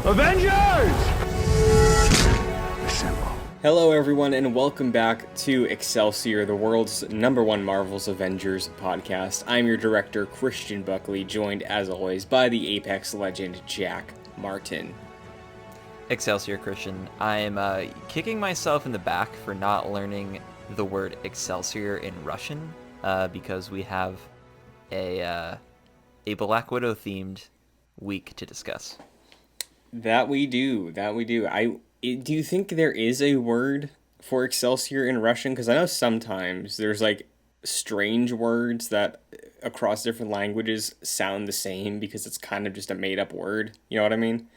Avengers! Assemble. Hello everyone and welcome back to Excelsior, the world's #1 Marvel's Avengers podcast. I'm your director, Christian Buckley, joined as always by the Apex legend, Jack Martin. Excelsior, Christian. I'm kicking myself in the back for not learning the word Excelsior in Russian because we have a Black Widow themed week to discuss. That we do. Do you think there is a word for Excelsior in Russian? Because I know sometimes there's like strange words that across different languages sound the same because it's kind of just a made up word. You know what I mean?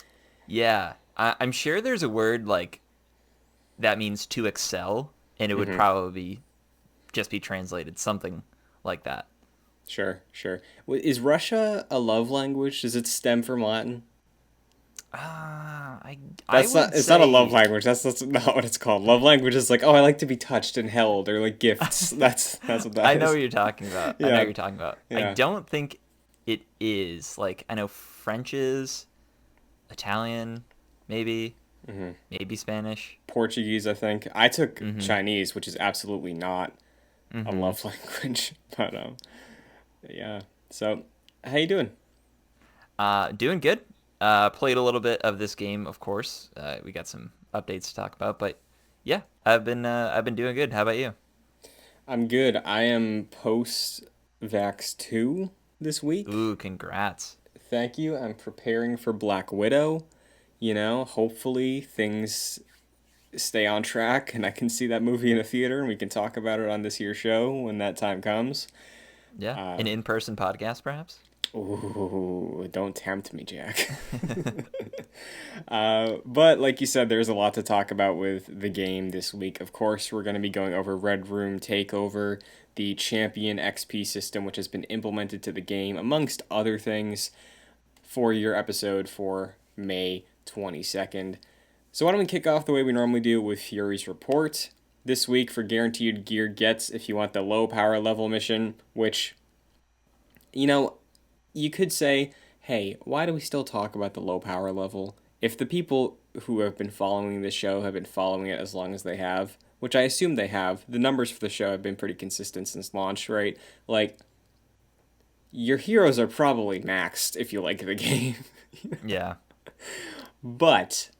Yeah, I'm sure there's a word like that means to excel, and it would probably just be translated something like that. Sure. Is Russia a love language? Does it stem from Latin? It's not a love language. That's not what it's called. Love language is like, oh, I like to be touched and held, or like gifts. That's what that is. I know what you're talking about. Yeah. I know what you're talking about. Yeah. I don't think it is. Like, I know French is, Italian, maybe Spanish. Portuguese, I think. I took Chinese, which is absolutely not a love language. But yeah. So, how you doing? Doing good. Played a little bit of this game, of course. We got some updates to talk about, but yeah, I've been doing good. How about you? I'm good. I am post-Vax 2 this week. Ooh, congrats. Thank you. I'm preparing for Black Widow. You know, hopefully things stay on track and I can see that movie in a theater and we can talk about it on this here show when that time comes. Yeah, an in-person podcast, perhaps? Ooh, don't tempt me, Jack. But like you said, there's a lot to talk about with the game this week. Of course, we're going to be going over Red Room Takeover, the Champion XP system, which has been implemented to the game, amongst other things, for your episode for May 22nd. So why don't we kick off the way we normally do with Fury's Report. This week for Guaranteed Gear Gets, if you want the low power level mission, which, you know, you could say, hey, why do we still talk about the low power level? If the people who have been following this show have been following it as long as they have, which I assume they have, the numbers for the show have been pretty consistent since launch, right? Like, your heroes are probably maxed if you like the game. Yeah. But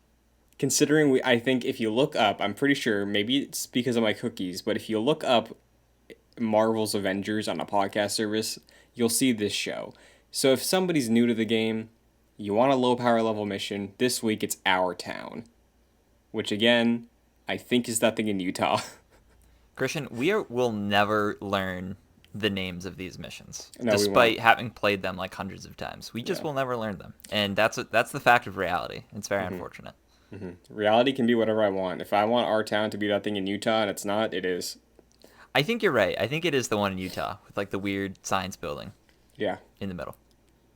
considering I think if you look up, I'm pretty sure, maybe it's because of my cookies, but if you look up Marvel's Avengers on a podcast service, you'll see this show. So if somebody's new to the game, you want a low power level mission, this week it's Our Town. Which again, I think is that thing in Utah. Christian, will never learn the names of these missions, No, despite having played them like hundreds of times. We just will never learn them, and that's the fact of reality. It's very unfortunate. Reality can be whatever I want. If I want Our Town to be that thing in Utah and it's not, it is. I think you're right. I think it is the one in Utah with like the weird science building. Yeah. In the middle.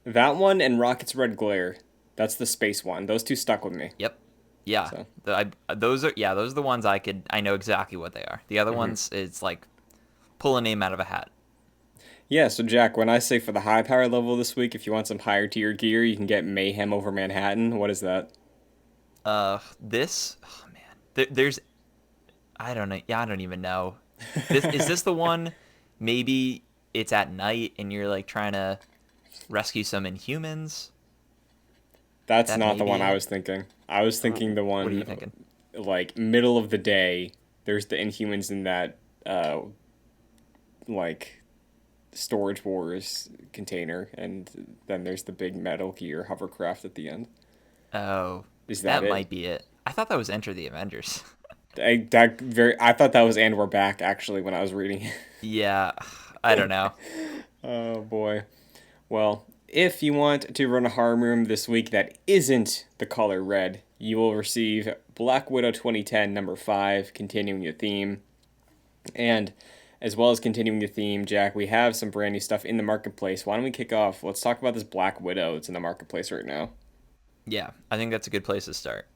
That one and Rocket's Red Glare. That's the space one. Those two stuck with me. Yep. Yeah. So. Those are the ones I know exactly what they are. The other ones, it's like pull a name out of a hat. Yeah, so Jack, when I say for the high power level this week, if you want some higher tier gear, you can get Mayhem over Manhattan. What is that? There's I don't know. Yeah, I don't even know. Is this the one? Maybe it's at night and you're like trying to rescue some Inhumans. That's not the one I was thinking. I was thinking the one. What are you thinking? Like middle of the day. There's the Inhumans in that like Storage Wars container, and then there's the big Metal Gear hovercraft at the end. Oh, is that it? Might be it. I thought that was Enter the Avengers. I thought that was And We're Back, actually, when I was reading it. Yeah, I don't know. Oh, boy. Well, if you want to run a harm room this week that isn't the color red, you will receive Black Widow 2010 number 5, continuing your theme. And as well as continuing the theme, Jack, we have some brand new stuff in the marketplace. Why don't we kick off? Let's talk about this Black Widow that's in the marketplace right now. Yeah, I think that's a good place to start.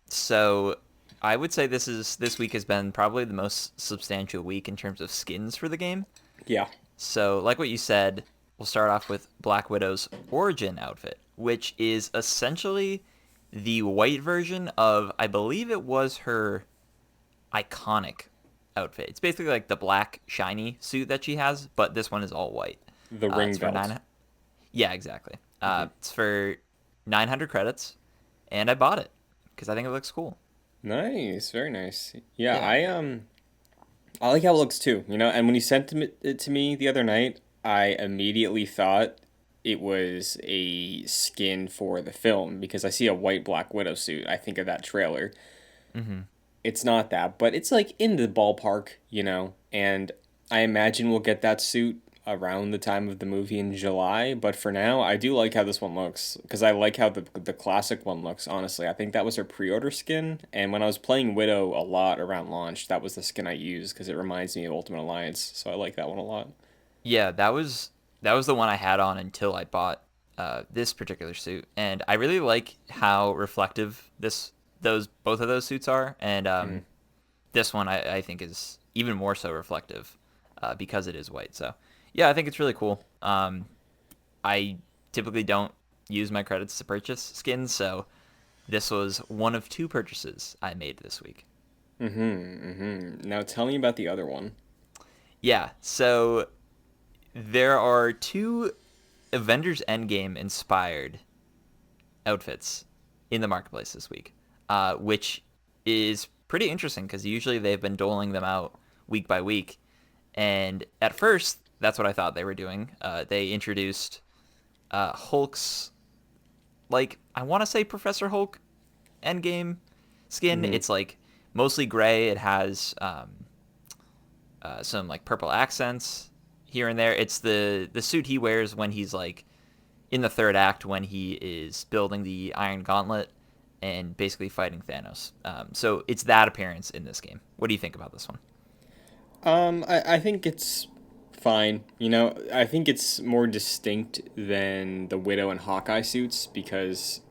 So I would say this week has been probably the most substantial week in terms of skins for the game. Yeah. So like what you said, we'll start off with Black Widow's origin outfit, which is essentially the white version of, I believe it was her iconic outfit. It's basically like the black shiny suit that she has, but this one is all white. The ring It's for belt. nine. Yeah, exactly. It's for 900 credits, and I bought it because I think it looks cool. Nice, very nice. Yeah, Yeah. I like how it looks too, and when you sent it to me the other night, I immediately thought it was a skin for the film because I see a white Black Widow suit. I think of that trailer. Mm-hmm. It's not that, but it's like in the ballpark, and I imagine we'll get that suit around the time of the movie in July, but for now, I do like how this one looks because I like how the classic one looks, honestly. I think that was her pre-order skin, and when I was playing Widow a lot around launch, that was the skin I used because it reminds me of Ultimate Alliance, so I like that one a lot. Yeah, that was the one I had on until I bought this particular suit, and I really like how reflective this those both of those suits are, and Mhm. this one I think is even more so reflective because it is white. So yeah, I think it's really cool. I typically don't use my credits to purchase skins, so this was one of two purchases I made this week. Now tell me about the other one. Yeah, so there are two Avengers Endgame inspired outfits in the marketplace this week, which is pretty interesting because usually they've been doling them out week by week. And at first, that's what I thought they were doing. They introduced Hulk's, like, I want to say Professor Hulk Endgame skin. Mm-hmm. It's like mostly gray. It has some like purple accents here and there. It's the suit he wears when he's like in the third act when he is building the Iron Gauntlet and basically fighting Thanos. So it's that appearance in this game. What do you think about this one? I think it's fine. I think it's more distinct than the Widow and Hawkeye suits because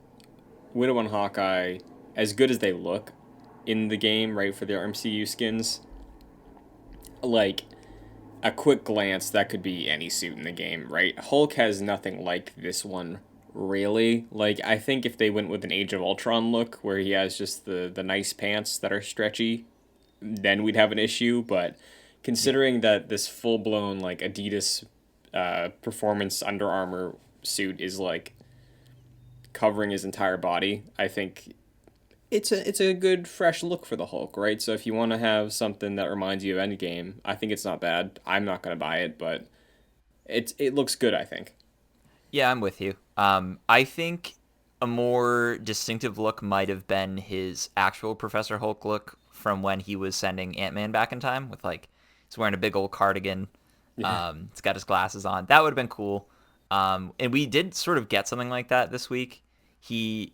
Widow and Hawkeye, as good as they look in the game, right, for their MCU skins, like a quick glance, that could be any suit in the game, right? Hulk has nothing like this one, really. Like, I think if they went with an Age of Ultron look where he has just the nice pants that are stretchy, then we'd have an issue. But Yeah. considering that this full blown, like, Adidas performance Under Armour suit is like covering his entire body, I think it's a good fresh look for the Hulk, right? So if you want to have something that reminds you of Endgame, I think it's not bad. I'm not gonna buy it, but it looks good, I think. Yeah, I'm with you. I think a more distinctive look might have been his actual Professor Hulk look from when he was sending Ant-Man back in time with like he's wearing a big old cardigan. Yeah. He's got his glasses on. That would have been cool. And we did sort of get something like that this week. He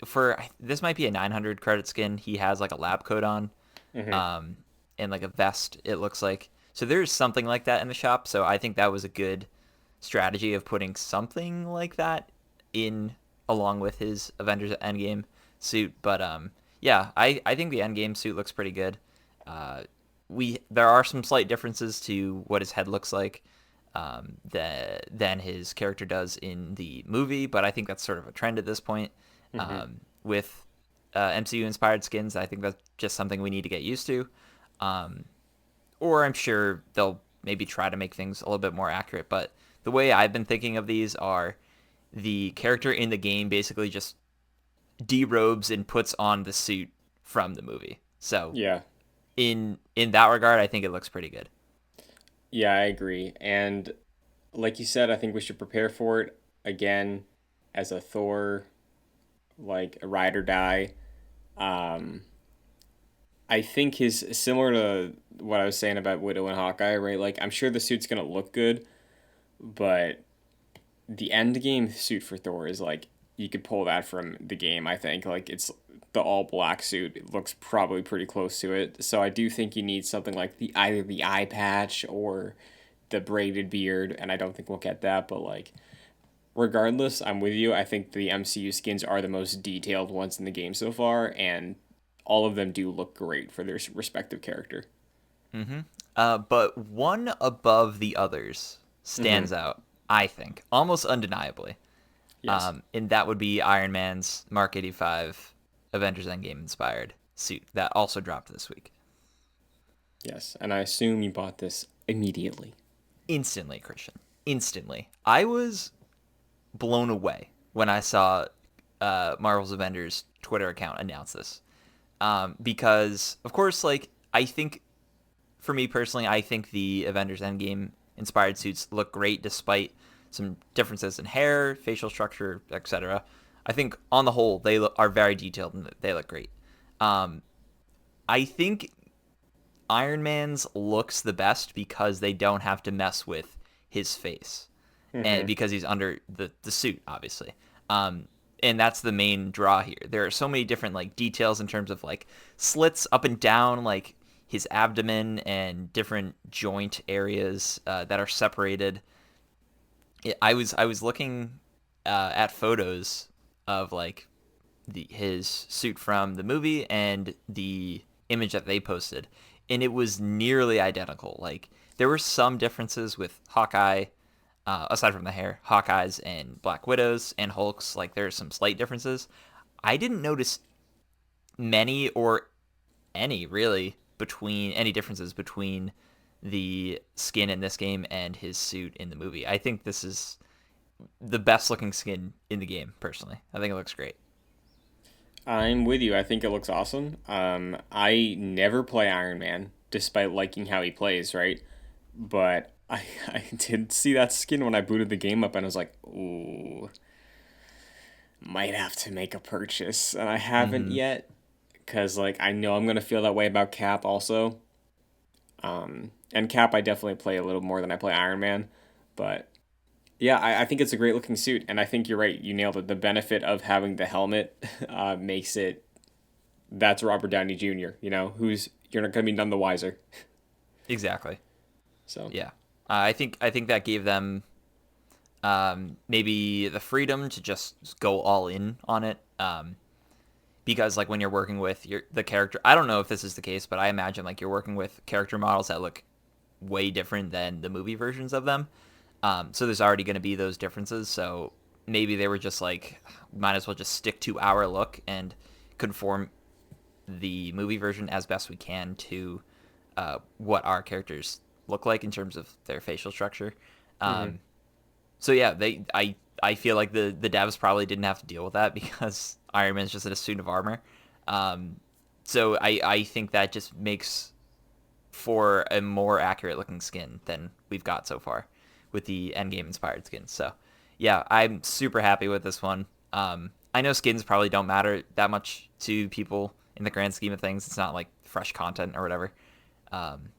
for this might be a 900 credit skin. He has like a lab coat on, Mm-hmm. um, and like a vest. It looks like so. There's something like that in the shop. So I think that was a good strategy of putting something like that in along with his Avengers Endgame suit. But yeah, I think the Endgame suit looks pretty good. Uh, there are some slight differences to what his head looks like than his character does in the movie, but I think that's sort of a trend at this point Mm-hmm. with MCU inspired skins. I think that's just something we need to get used to. Um, or I'm sure they'll maybe try to make things a little bit more accurate. But the way I've been thinking of these are the character in the game basically just derobes and puts on the suit from the movie. So Yeah. in that regard, I think it looks pretty good. Yeah, I agree. And like you said, I think we should prepare for it again as a Thor, like a ride or die. Um, I think his similar to what I was saying about Widow and Hawkeye, right? Like I'm sure the suit's gonna look good, but the end game suit for Thor is like you could pull that from the game. I think like it's the all black suit. It looks probably pretty close to it. So I do think you need something like the either the eye patch or the braided beard, and I don't think we'll get that. But like regardless, I'm with you. I think the MCU skins are the most detailed ones in the game so far, and all of them do look great for their respective character. But one above the others Mm-hmm. stands out, I think, almost undeniably. Yes. And that would be Iron Man's Mark 85 Avengers Endgame inspired suit that also dropped this week. Yes. And I assume you bought this immediately. Instantly, Christian. Instantly. I was blown away when I saw Marvel's Avengers Twitter account announce this. Because, of course, like, I think, for me personally, I think the Avengers Endgame inspired suits look great despite some differences in hair, facial structure, etc. I think on the whole they are very detailed and they look great. Um, I think Iron Man's looks the best because they don't have to mess with his face, and Mm-hmm. because he's under the suit, obviously. Um, and that's the main draw here. There are so many different like details in terms of like slits up and down, like his abdomen and different joint areas that are separated. I was looking at photos of like his suit from the movie and the image that they posted, and it was nearly identical. Like there were some differences with Hawkeye, aside from the hair, Hawkeyes and Black Widows and Hulks. Like there's some slight differences. I didn't notice many or any really between any differences between the skin in this game and his suit in the movie. I think this is the best looking skin in the game, personally. I think it looks great. I'm with you. I think it looks awesome. I never play Iron Man, despite liking how he plays, right? But I did see that skin when I booted the game up, and I was like, ooh, might have to make a purchase. And I haven't Mm-hmm. yet, because, like, I know I'm going to feel that way about Cap also. And Cap, I definitely play a little more than I play Iron Man. But yeah, I think it's a great looking suit. And I think you're right. You nailed it. The benefit of having the helmet makes it that's Robert Downey Jr., who's you're not going to be none the wiser. Exactly. So, Yeah. I think that gave them maybe the freedom to just go all in on it. Because like when you're working with the character, I don't know if this is the case, but I imagine like you're working with character models that look way different than the movie versions of them. So there's already going to be those differences. So maybe they were just like, might as well just stick to our look and conform the movie version as best we can to what our characters look like in terms of their facial structure. mm-hmm. Um, so yeah, I feel like the devs probably didn't have to deal with that because Iron Man's just in a suit of armor. Um, so I think that just makes for a more accurate looking skin than we've got so far with the Endgame inspired skins. So yeah, I'm super happy with this one. I know skins probably don't matter that much to people in the grand scheme of things. It's not like fresh content or whatever. Um,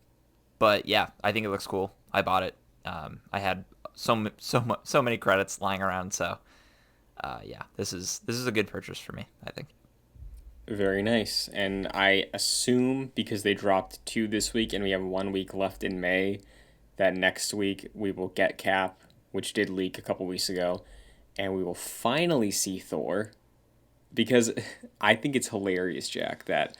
but yeah, I think it looks cool. I bought it. I had so many credits lying around, so yeah, this is a good purchase for me, I think. Very nice. And I assume because they dropped two this week and we have 1 week left in May, that next week we will get Cap, which did leak a couple weeks ago, and we will finally see Thor. Because I think it's hilarious, Jack, that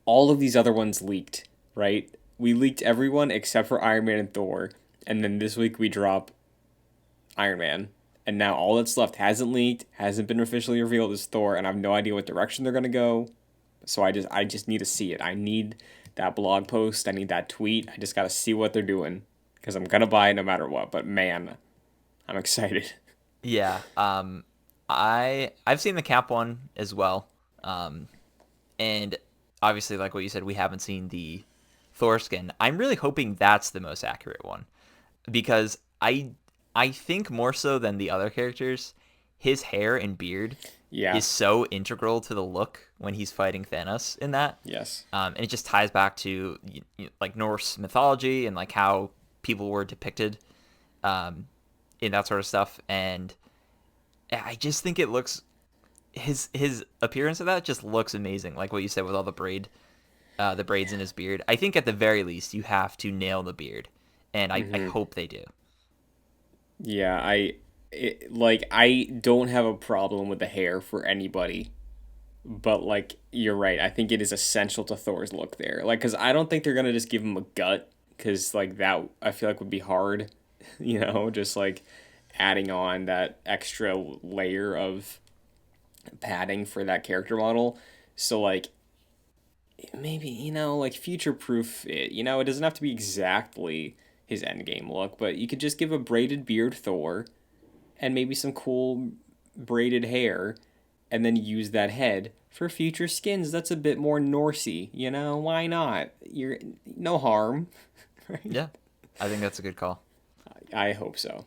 all of these other ones leaked, right? We leaked everyone except for Iron Man and Thor, and then this week we drop Iron Man. And now all that's left hasn't leaked, hasn't been officially revealed is Thor, and I have no idea what direction they're gonna go. So I just need to see it. I need that blog post. I need that tweet. I just gotta see what they're doing because I'm gonna buy it no matter what. But man, I'm excited. Yeah, I've seen the Cap one as well, um, and obviously, like what you said, we haven't seen the Thor skin. I'm really hoping that's the most accurate one because I think more so than the other characters, his hair and beard Yeah. is so integral to the look when he's fighting Thanos in that. Yes. And it just ties back to like Norse mythology and like how people were depicted um, in that sort of stuff. And I just think it looks his appearance of that just looks amazing. Like what you said with all the braids in his beard. I think at the very least you have to nail the beard, and I Mm-hmm. hope they do. Yeah. I don't have a problem with the hair for anybody, but like you're right. I think it is essential to Thor's look there. Like, cause I don't think they're gonna just give him a gut, cause like that I feel like would be hard, just like adding on that extra layer of padding for that character model. So like maybe like future proof it. It doesn't have to be exactly his endgame look, but you could just give a braided beard Thor and maybe some cool braided hair, and then use that head for future skins. That's a bit more Norsey, Why not? You're no harm, right? Yeah, I think that's a good call. I hope so.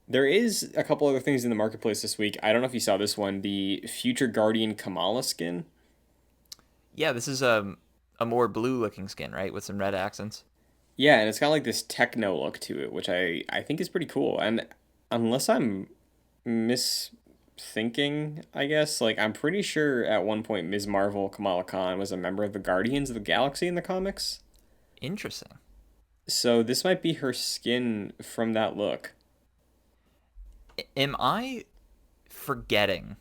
There is a couple other things in the marketplace this week. I don't know if you saw this one, the Future Guardian Kamala skin. Yeah, this is a more blue looking skin, right, with some red accents. Yeah, and it's got like this techno look to it, which I think is pretty cool. And unless I'm misthinking, I guess, like I'm pretty sure at one point Ms. Marvel Kamala Khan was a member of the Guardians of the Galaxy in the comics. Interesting. So this might be her skin from that look. Am I forgetting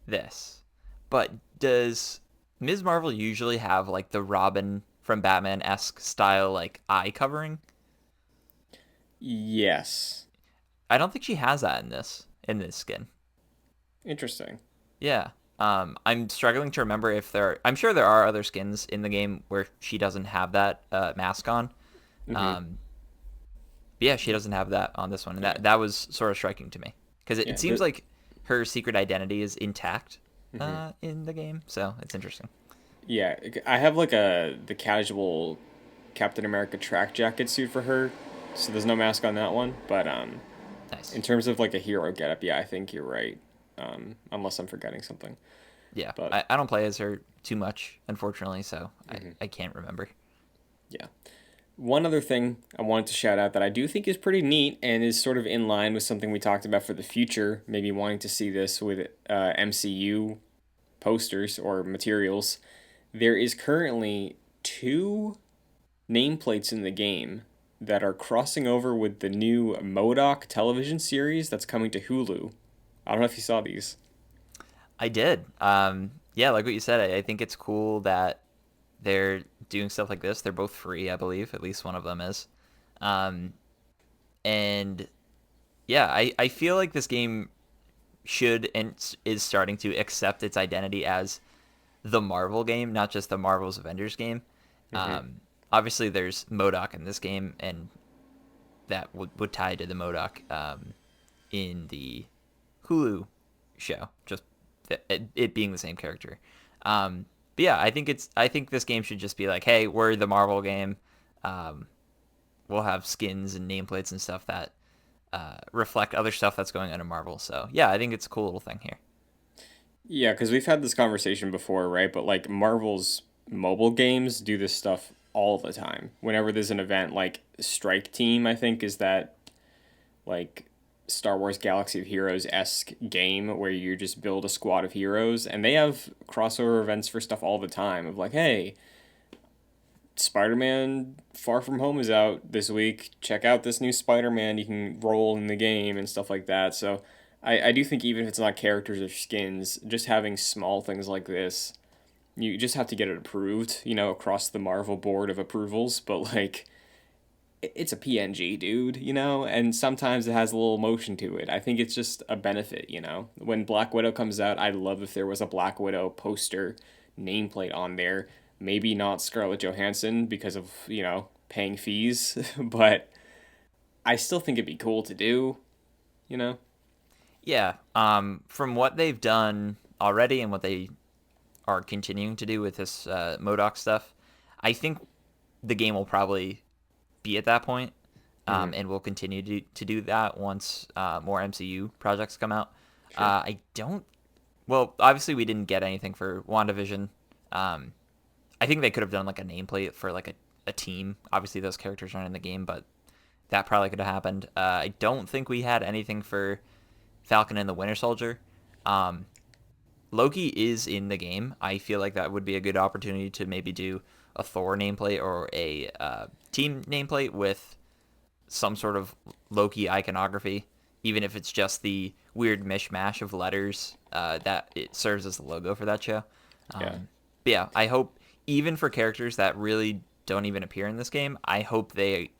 this? But does Ms. Marvel usually have like the Robin from Batman esque style like eye covering? Yes. I don't think she has that in this skin. Interesting. Yeah. I'm struggling to remember if I'm sure there are other skins in the game where she doesn't have that mask on. Mm-hmm. Um, but yeah, she doesn't have that on this one, and Yeah. that was sort of striking to me because it Yeah. seems like her secret identity is intact Mm-hmm. in the game, so it's interesting. Yeah. I have like the casual Captain America track jacket suit for her, so there's no mask on that one. But Nice. in terms of like a hero getup, yeah, I think you're right. Unless I'm forgetting something. Yeah, But I don't play as her too much, unfortunately, so mm-hmm. I can't remember. Yeah. One other thing I wanted to shout out that I do think is pretty neat and is sort of in line with something we talked about for the future, maybe wanting to see this with MCU posters or materials. There is currently two nameplates in the game that are crossing over with the new MODOK television series that's coming to Hulu. I don't know if you saw these. I did. Yeah, like what you said, I think it's cool that they're doing stuff like this. They're both free, I believe. At least one of them is. Um, and yeah, I feel like this game should and is starting to accept its identity as the Marvel game, not just the Marvel's Avengers game. Mm-hmm. Obviously, there's MODOK in this game, and that would tie to the MODOK in the Hulu show, just it being the same character. But yeah, I think this game should just be like, hey, we're the Marvel game. Um, we'll have skins and nameplates and stuff that reflect other stuff that's going on in Marvel. So yeah, I think it's a cool little thing here. Yeah, because we've had this conversation before, right? But like Marvel's mobile games do this stuff all the time. Whenever there's an event like Strike Team, I think is that like Star Wars Galaxy of Heroes esque game where you just build a squad of heroes, and they have crossover events for stuff all the time. Of like, hey, Spider-Man Far From Home is out this week. Check out this new Spider-Man you can roll in the game and stuff like that. So I do think even if it's not characters or skins, just having small things like this, you just have to get it approved, across the Marvel board of approvals. But like, it's a PNG, dude, and sometimes it has a little motion to it. I think it's just a benefit. When Black Widow comes out, I'd love if there was a Black Widow poster nameplate on there. Maybe not Scarlett Johansson because of, paying fees, but I still think it'd be cool to do, you know? Yeah. From what they've done already and what they are continuing to do with this MODOK stuff, I think the game will probably be at that point, Mm-hmm. and will continue to do that once more MCU projects come out. Sure. I don't. Well, obviously we didn't get anything for WandaVision. Um, I think they could have done like a nameplate for like a team. Obviously those characters aren't in the game, but that probably could have happened. I don't think we had anything for Falcon and the Winter Soldier. Um, Loki is in the game. I feel like that would be a good opportunity to maybe do a Thor nameplate or a team nameplate with some sort of Loki iconography, even if it's just the weird mishmash of letters that it serves as the logo for that show. Yeah. But yeah, I hope even for characters that really don't even appear in this game, I hope they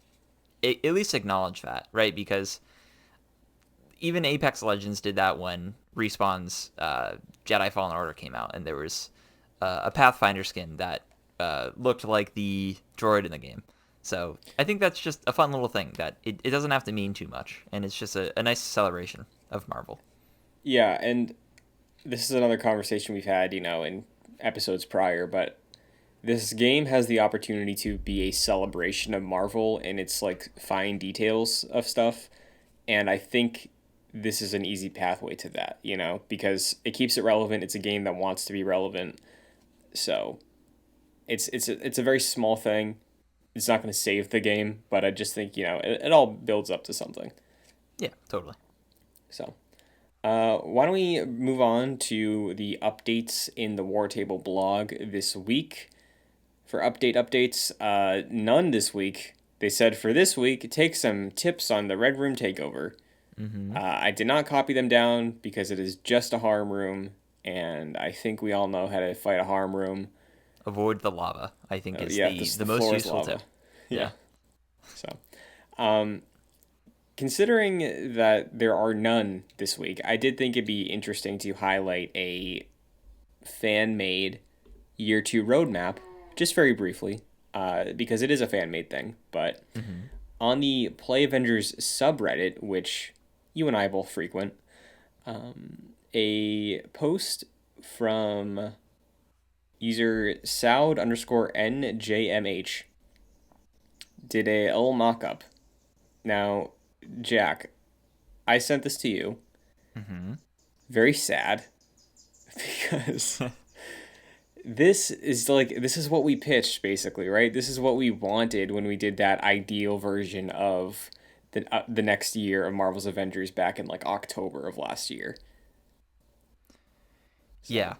at least acknowledge that, right? Because even Apex Legends did that when Respawn's Jedi Fallen Order came out, and there was a Pathfinder skin that looked like the droid in the game. So I think that's just a fun little thing that it doesn't have to mean too much, and it's just a nice celebration of Marvel. Yeah, and this is another conversation we've had, in episodes prior, but this game has the opportunity to be a celebration of Marvel and its like fine details of stuff, and I think this is an easy pathway to that, because it keeps it relevant. It's a game that wants to be relevant, so it's a very small thing. It's not going to save the game, but I just think it all builds up to something. Yeah, totally. So. Why don't we move on to the updates in the War Table blog this week? For updates, none this week. They said for this week, take some tips on the Red Room Takeover. I did not copy them down because it is just a harm room, and I think we all know how to fight a harm room. Avoid the lava, I think, is Yeah, the most useful lava. tip. Yeah. So, considering that there are none this week, I did think it'd be interesting to highlight a fan-made year 2 roadmap, just very briefly, because it is a fan-made thing. But on the Play Avengers subreddit, which you and I both frequent, a post from user Saud_NJMH did a little mock-up. Now, Jack, I sent this to you. Very sad because this is what we pitched basically, right? This is what we wanted when we did that ideal version of the next year of Marvel's Avengers back in like October of last year. So. Yeah.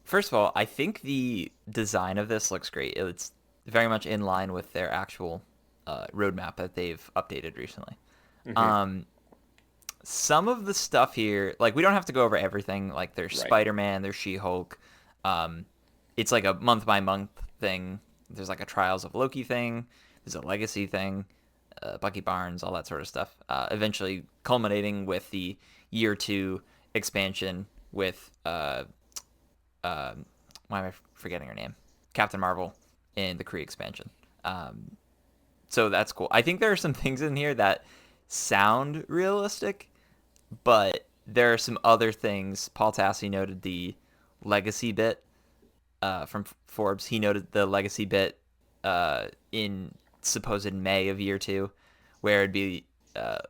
First of all, I think the design of this looks great. It's very much in line with their actual roadmap that they've updated recently. Some of the stuff here, like we don't have to go over everything. Like there's Spider-Man, there's She-Hulk. It's like a month by month thing. There's like a Trials of Loki thing. There's a Legacy thing. Bucky Barnes, all that sort of stuff. Eventually culminating with the year 2 expansion with why am I forgetting her name? Captain Marvel in the Kree expansion. So that's cool. I think there are some things in here that sound realistic, but there are some other things. Paul Tassi noted the Legacy bit from Forbes. He noted the Legacy bit in supposed May of year 2, where it'd be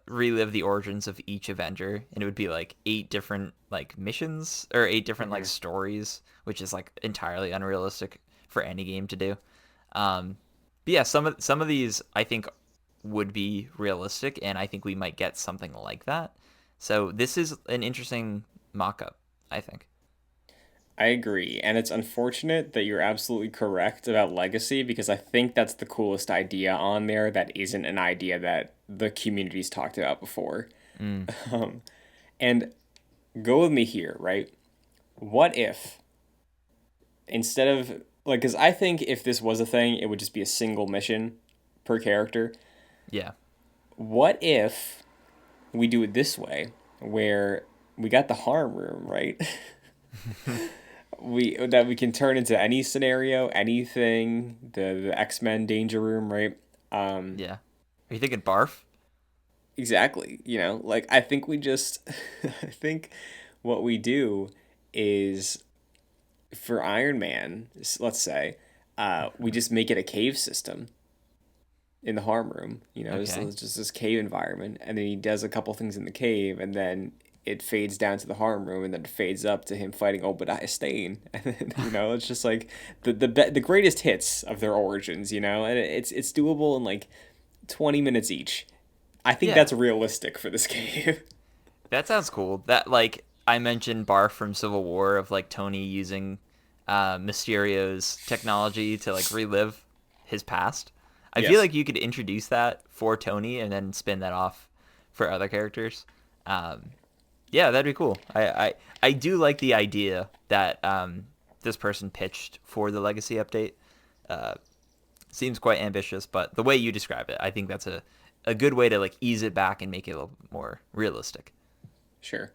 relive the origins of each Avenger, and it would be like 8 different like missions or 8 different like stories, which is like entirely unrealistic for any game to do. But yeah, some of these I think would be realistic, and I think we might get something like that. So this is an interesting mock-up, I think. I agree, and it's unfortunate that you're absolutely correct about Legacy, because I think that's the coolest idea on there that isn't an idea that the community's talked about before. And go with me here, right? What if, instead of, like, because I think if this was a thing, it would just be a single mission per character. Yeah. What if we do it this way, where we got the harm room, right? we can turn into any scenario, anything. The X-Men danger room, right? Yeah. Are you thinking barf? Exactly. Like I think we just, I think what we do is for Iron Man, let's say, we just make it a cave system in the harm room. It's just this cave environment, and then he does a couple things in the cave, and then it fades down to the harm room, and then it fades up to him fighting Obadiah Stane, and then, it's just like the greatest hits of their origins, and it's doable in like 20 minutes each. I think that's realistic for this game. That sounds cool. That, like I mentioned, Barf from Civil War, of like Tony using Mysterio's technology to like relive his past. I feel like you could introduce that for Tony and then spin that off for other characters. Yeah, that'd be cool. I do like the idea that this person pitched for the Legacy update. Seems quite ambitious, but the way you describe it, I think that's a good way to like ease it back and make it a little bit more realistic. Sure.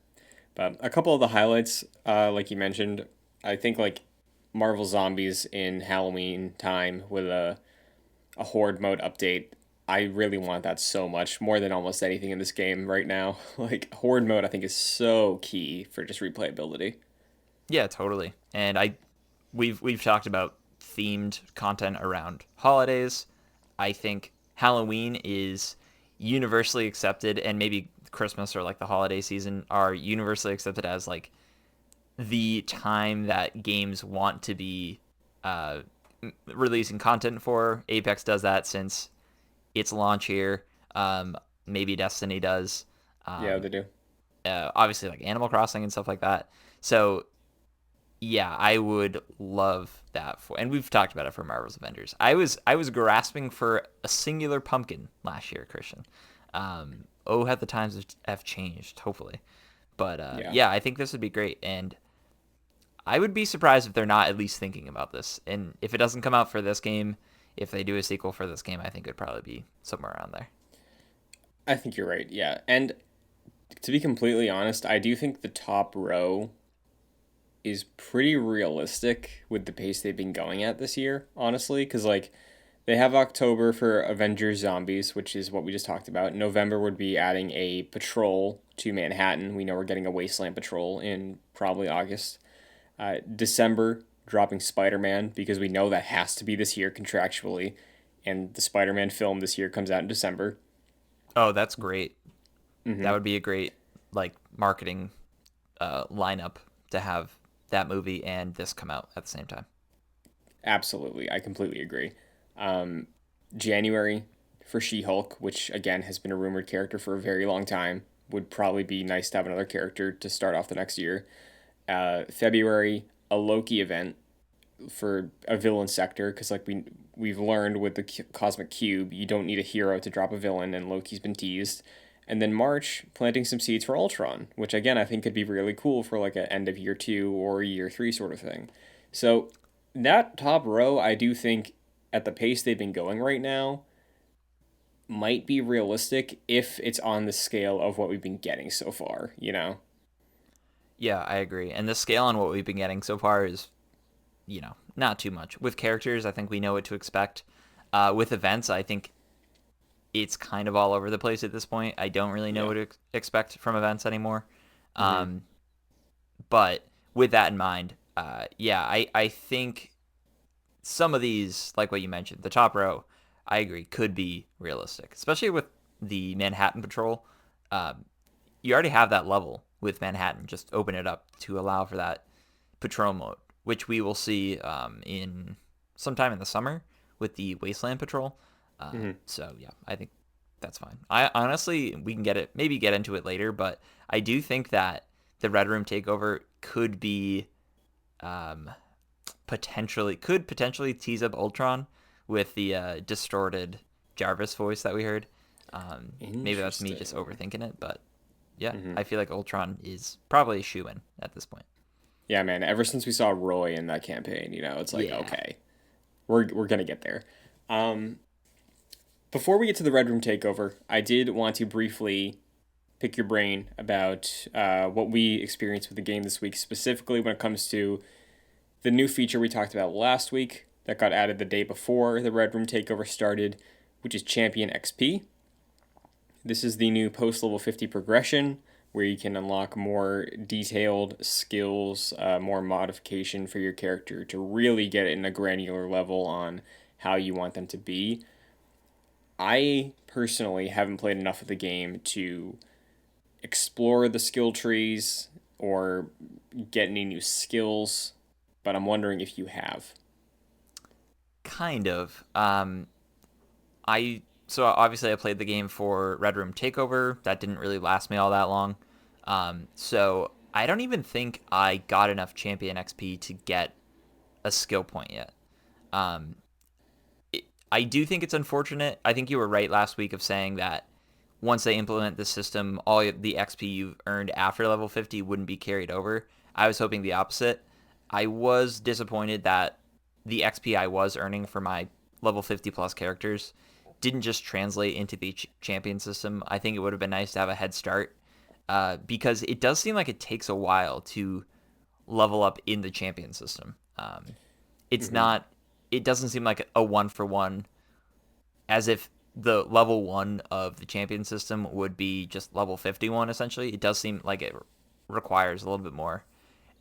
But a couple of the highlights, like you mentioned, I think like Marvel Zombies in Halloween time with a Horde mode update. I really want that so much, more than almost anything in this game right now. Like Horde mode I think is so key for just replayability. Yeah, totally. And we've talked about themed content around holidays. I think Halloween is universally accepted, and maybe Christmas or like the holiday season are universally accepted as like the time that games want to be uh, releasing content for. Apex does that since its launch here. Maybe Destiny does. Yeah, Um, they do. Obviously, like Animal Crossing and stuff like that. So yeah, I would love that for, and we've talked about it for Marvel's Avengers. I was grasping for a singular pumpkin last year, Christian. Oh, how the times have changed. Hopefully, but Yeah. yeah, I think this would be great, and I would be surprised if they're not at least thinking about this. And if it doesn't come out for this game, if they do a sequel for this game, I think it'd probably be somewhere around there. I think you're right. Yeah. And to be completely honest, I do think the top row is pretty realistic with the pace they've been going at this year, honestly, cuz like they have October for Avengers Zombies, which is what we just talked about. November would be adding a patrol to Manhattan. We know we're getting a Wasteland patrol in probably August. December, dropping Spider Man because we know that has to be this year contractually. And the Spider Man film this year comes out in December. Oh, that's great. That Hmm. would be a great like marketing lineup to have that movie and this come out at the same time. Absolutely. I completely agree. Um, January for She Hulk, which again has been a rumored character for a very long time, would probably be nice to have another character to start off the next year. February, a Loki event for a villain sector because like we've learned with the cosmic cube you don't need a hero to drop a villain, and Loki's been teased. And then March, planting some seeds for Ultron, which again I think could be really cool for like an end of year 2 or year 3 sort of thing. So that top row I do think at the pace they've been going right now might be realistic if it's on the scale of what we've been getting so far, you know. Yeah, I agree. And the scale on what we've been getting so far is, not too much. With characters, I think we know what to expect. With events, I think it's kind of all over the place at this point. I don't really know Yeah. what to expect from events anymore. Hmm. Um, but with that in mind, yeah, I think some of these, like what you mentioned, the top row, I agree, could be realistic, especially with the Manhattan Patrol. Um, you already have that level with Manhattan. Just open it up to allow for that patrol mode, which we will see in sometime in the summer with the Wasteland Patrol. Hmm. So yeah, I think that's fine. I honestly, we can maybe get into it later, but I do think that the Red Room takeover um, could potentially tease up Ultron with the distorted Jarvis voice that we heard. Maybe that's me just Interesting. overthinking it, but yeah, Hmm. I feel like Ultron is probably a shoe in at this point. Yeah, man. Ever since we saw Roy in that campaign, it's like Yeah. okay, we're gonna get there. Um, Before we get to the Red Room takeover, I did want to briefly pick your brain about what we experienced with the game this week, specifically when it comes to the new feature we talked about last week that got added the day before the Red Room takeover started, which is Champion XP. This is the new post level 50 progression where you can unlock more detailed skills, more modification for your character to really get it in a granular level on how you want them to be. I personally haven't played enough of the game to explore the skill trees or get any new skills, but I'm wondering if you have. Kind of. So obviously I played the game for Red Room Takeover. That didn't really last me all that long. So I don't even think I got enough Champion XP to get a skill point yet. Um, I do think it's unfortunate. I think you were right last week of saying that once they implement the system, all the XP you've earned after level 50 wouldn't be carried over. I was hoping the opposite. I was disappointed that the XP I was earning for my level 50 plus characters didn't just translate into the champion system, I think it would have been nice to have a head start, because it does seem like it takes a while to level up in the champion system. It's Hmm. not. It doesn't seem like a one for one, as if the level one of the champion system would be just level 51 essentially. It does seem like it requires a little bit more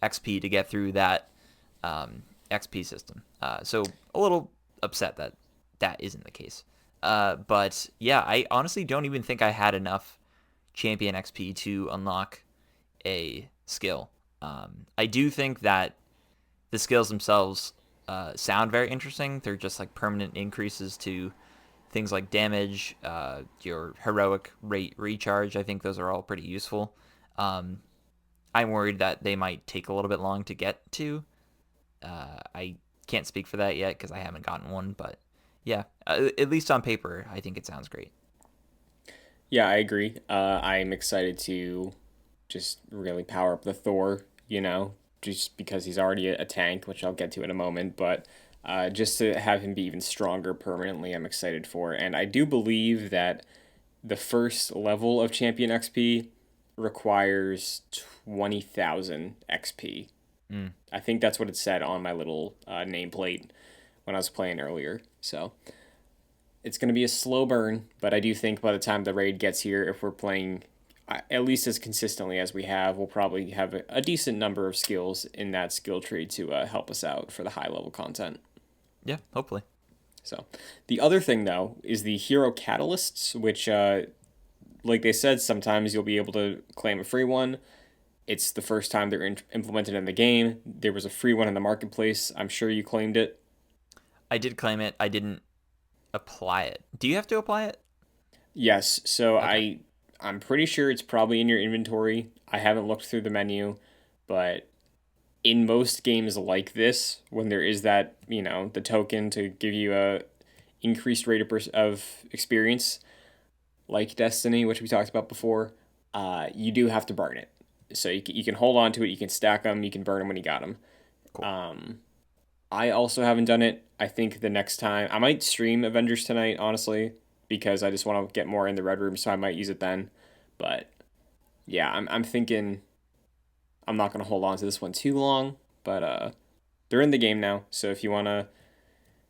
XP to get through that XP system. So a little upset that that isn't the case. But yeah, I honestly don't even think I had enough champion XP to unlock a skill. I do think that the skills themselves sound very interesting. They're just like permanent increases to things like damage, your heroic rate recharge. I think those are all pretty useful. Um, I'm worried that they might take a little bit long to get to. I can't speak for that yet because I haven't gotten one, but yeah, at least on paper, I think it sounds great. Yeah, I agree. I'm excited to just really power up the Thor, just because he's already a tank, which I'll get to in a moment, but just to have him be even stronger permanently, I'm excited for. And I do believe that the first level of Champion XP requires 20,000 XP. Mm. I think that's what it said on my little nameplate when I was playing earlier. So it's going to be a slow burn, but I do think by the time the raid gets here, if we're playing at least as consistently as we have, we'll probably have a decent number of skills in that skill tree to help us out for the high level content. Yeah, hopefully. So, the other thing though is the hero catalysts, which, like they said, sometimes you'll be able to claim a free one. It's the first time they're implemented in the game. There was a free one in the marketplace. I'm sure you claimed it. I did claim it. I didn't apply it. Do you have to apply it? Yes, so Okay. I'm pretty sure it's probably in your inventory. I haven't looked through the menu, but in most games like this, when there is that, the token to give you a increased rate of experience, like Destiny, which we talked about before, you do have to burn it. So you can hold on to it, you can stack them, you can burn them when you got them. Cool. I also haven't done it. I think the next time I might stream Avengers tonight, honestly, because I just want to get more in the red room, so I might use it then. But yeah, I'm thinking I'm not gonna hold on to this one too long. But they're in the game now, so if you wanna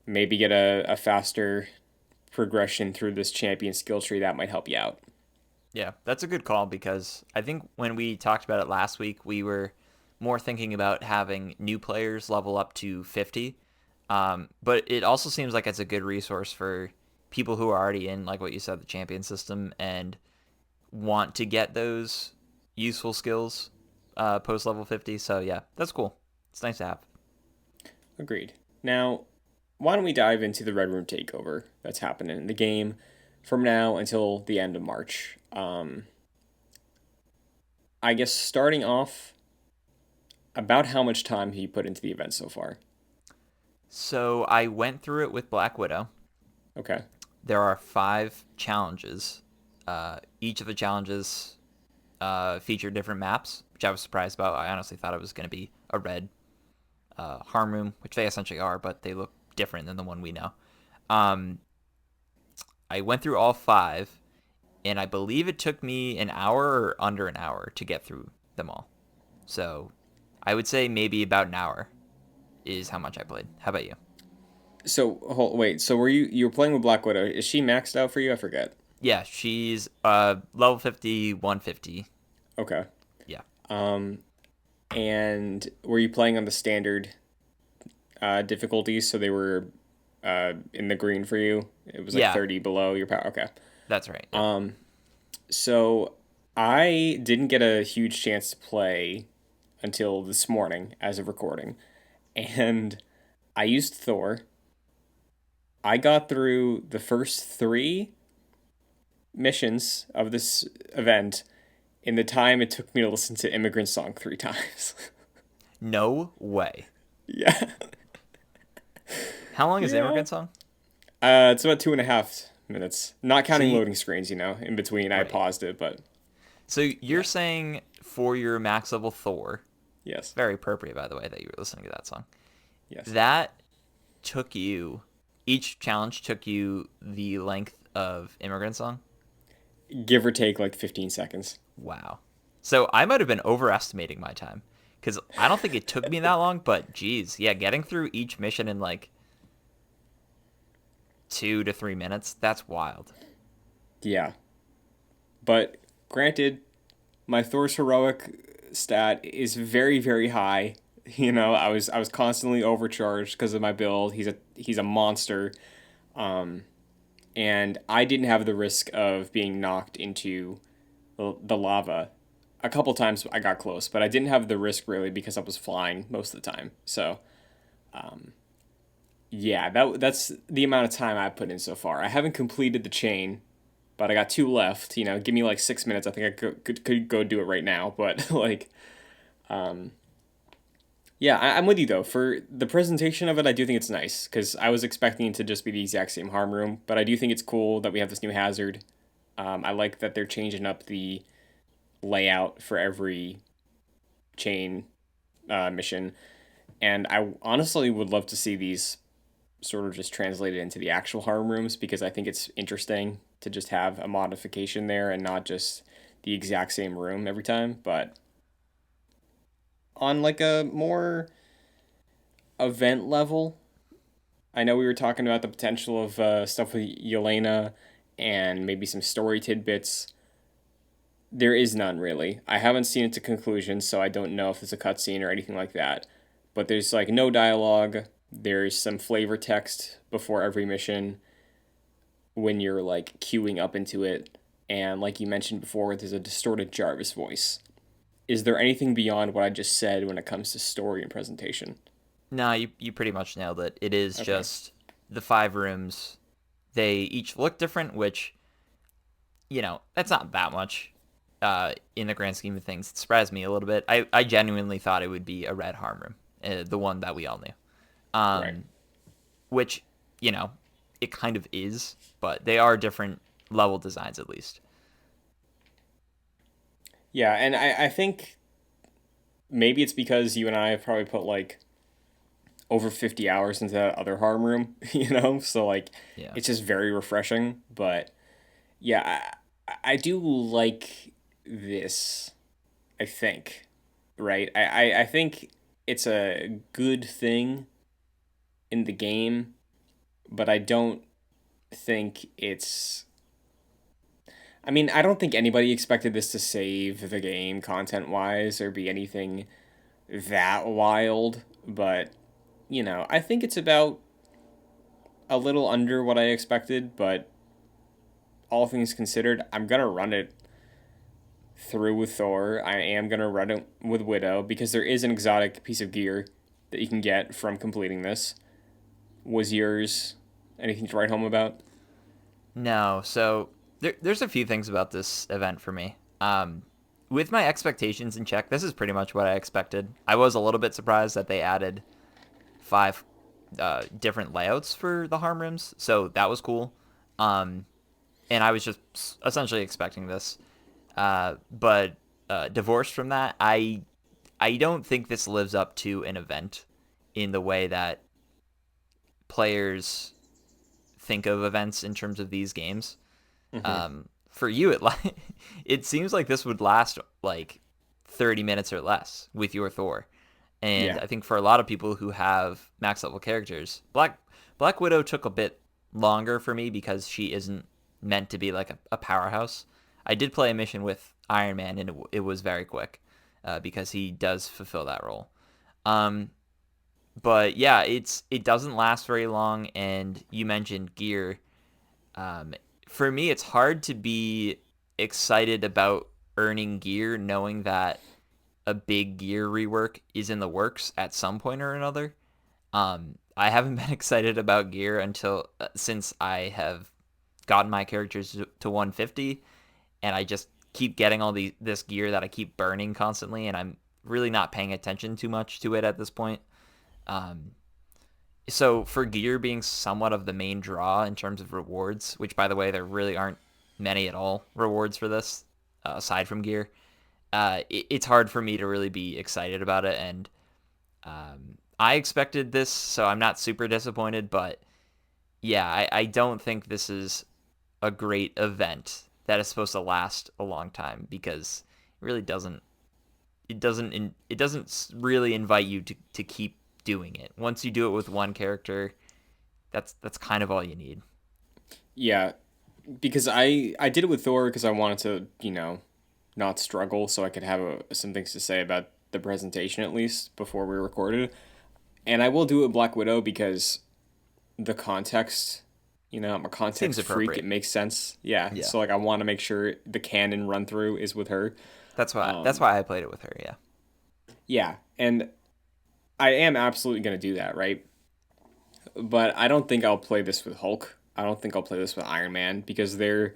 maybe get a faster progression through this champion skill tree, that might help you out. Yeah, that's a good call because I think when we talked about it last week, we were more thinking about having new players level up to 50. But it also seems like it's a good resource for people who are already in, like what you said, the champion system and want to get those useful skills post level 50. So yeah, that's cool. It's nice to have. Agreed. Now, why don't we dive into the Red Room takeover that's happening in the game from now until the end of March? I guess starting off, about how much time have you put into the event so far? So I went through it with Black Widow. Okay. There are 5 challenges. Each of the challenges feature different maps, which I was surprised about. I honestly thought it was going to be a red harm room, which they essentially are, but they look different than the one we know. Um, I went through all 5, and I believe it took me an hour or under an hour to get through them all. So I would say maybe about an hour is how much I played. How about you? So wait. So you were playing with Black Widow? Is she maxed out for you? I forget. Yeah, she's level 50, 150. Okay. Yeah. And were you playing on the standard difficulties? So they were in the green for you. It was like Yeah, 30 below your power. Okay. that's right. Yep. So I didn't get a huge chance to play until this morning as of recording. And I used Thor. I got through the first 3 missions of this event in the time it took me to listen to Immigrant Song 3 times. No way. Yeah. How long is the Yeah. Immigrant Song? It's about 2.5 minutes. Not So counting you, loading screens, in between. I right. paused it, but So you're yeah. saying for your max level Thor, Yes. very appropriate by the way that you were listening to that song. Yes. That took you each challenge took you the length of Immigrant Song? Give or take like 15 seconds. Wow. So I might have been overestimating my time because I don't think it took me that long. But geez, yeah, getting through each mission in like 2 to 3 minutes, that's wild. Yeah. But granted, my Thor's heroic stat is very, very high. I was constantly overcharged because of my build. He's a monster. And I didn't have the risk of being knocked into the lava. A couple times I got close, but I didn't have the risk really because I was flying most of the time. So yeah, that's the amount of time I put in so far. I haven't completed the chain, but I got two left. Give me like 6 minutes. I think I could go do it right now. But like, yeah, I'm with you though. For the presentation of it, I do think it's nice because I was expecting it to just be the exact same harm room, but I do think it's cool that we have this new hazard. I like that they're changing up the layout for every chain mission, and I honestly would love to see these sort of just translated into the actual harm rooms because I think it's interesting to just have a modification there and not just the exact same room every time, but on like a more event level. I know we were talking about the potential of stuff with Yelena and maybe some story tidbits. There is none really. I haven't seen it to conclusion, so I don't know if it's a cutscene or anything like that. But there's like no dialogue. There's some flavor text before every mission when you're like queuing up into it. And like you mentioned before, there's a distorted Jarvis voice. Is there anything beyond what I just said when it comes to story and presentation? No, you pretty much nailed it. It is Okay. just the 5 rooms. They each look different, which, that's not that much in the grand scheme of things. It surprised me a little bit. I genuinely thought it would be a red harm room, the one that we all knew. Right. Which, you know, it kind of is, but they are different level designs at least. Yeah, and I think maybe it's because you and I have probably put like over 50 hours into that other harm room, So like Yeah. it's just very refreshing, but yeah, I do like this, I think, right? I think it's a good thing in the game, but I don't think it's I mean, I don't think anybody expected this to save the game content wise or be anything that wild, but I think it's about a little under what I expected, but all things considered, I'm gonna run it through with Thor. I am gonna run it with Widow because there is an exotic piece of gear that you can get from completing this. Was yours anything to write home about? No, so there's a few things about this event for me. With my expectations in check, this is pretty much what I expected. I was a little bit surprised that they added 5 different layouts for the harm rims, so that was cool. Um, and I was just essentially expecting this. But divorced from that, I don't think this lives up to an event in the way that players think of events in terms of these games. Mm-hmm. For you, it seems like this would last like 30 minutes or less with your Thor. And Yeah. I think for a lot of people who have max level characters, Black Widow took a bit longer for me because she isn't meant to be like a powerhouse. I did play a mission with Iron Man and it was very quick because he does fulfill that role. Um, but yeah, it doesn't last very long. And you mentioned gear. Um, for me, it's hard to be excited about earning gear knowing that a big gear rework is in the works at some point or another. I haven't been excited about gear until since I have gotten my characters to 150, and I just keep getting all this gear that I keep burning constantly, and I'm really not paying attention too much to it at this point. Um, so for gear being somewhat of the main draw in terms of rewards, which by the way there really aren't many at all rewards for this aside from gear, it's hard for me to really be excited about it. And I expected this, so I'm not super disappointed. But yeah, I don't think this is a great event that is supposed to last a long time, because it really doesn't. It doesn't really invite you to keep doing it. Once you do it with one character, that's kind of all you need. Yeah, because I did it with Thor because I wanted to, not struggle, so I could have some things to say about the presentation at least before we recorded. And I will do it with Black Widow because the context, I'm a Seems context freak. It appropriate. makes sense. Yeah. Yeah. So like I want to make sure the canon run through is with her. That's why I played it with her. Yeah. Yeah. And I am absolutely going to do that, right? But I don't think I'll play this with Hulk. I don't think I'll play this with Iron Man because they're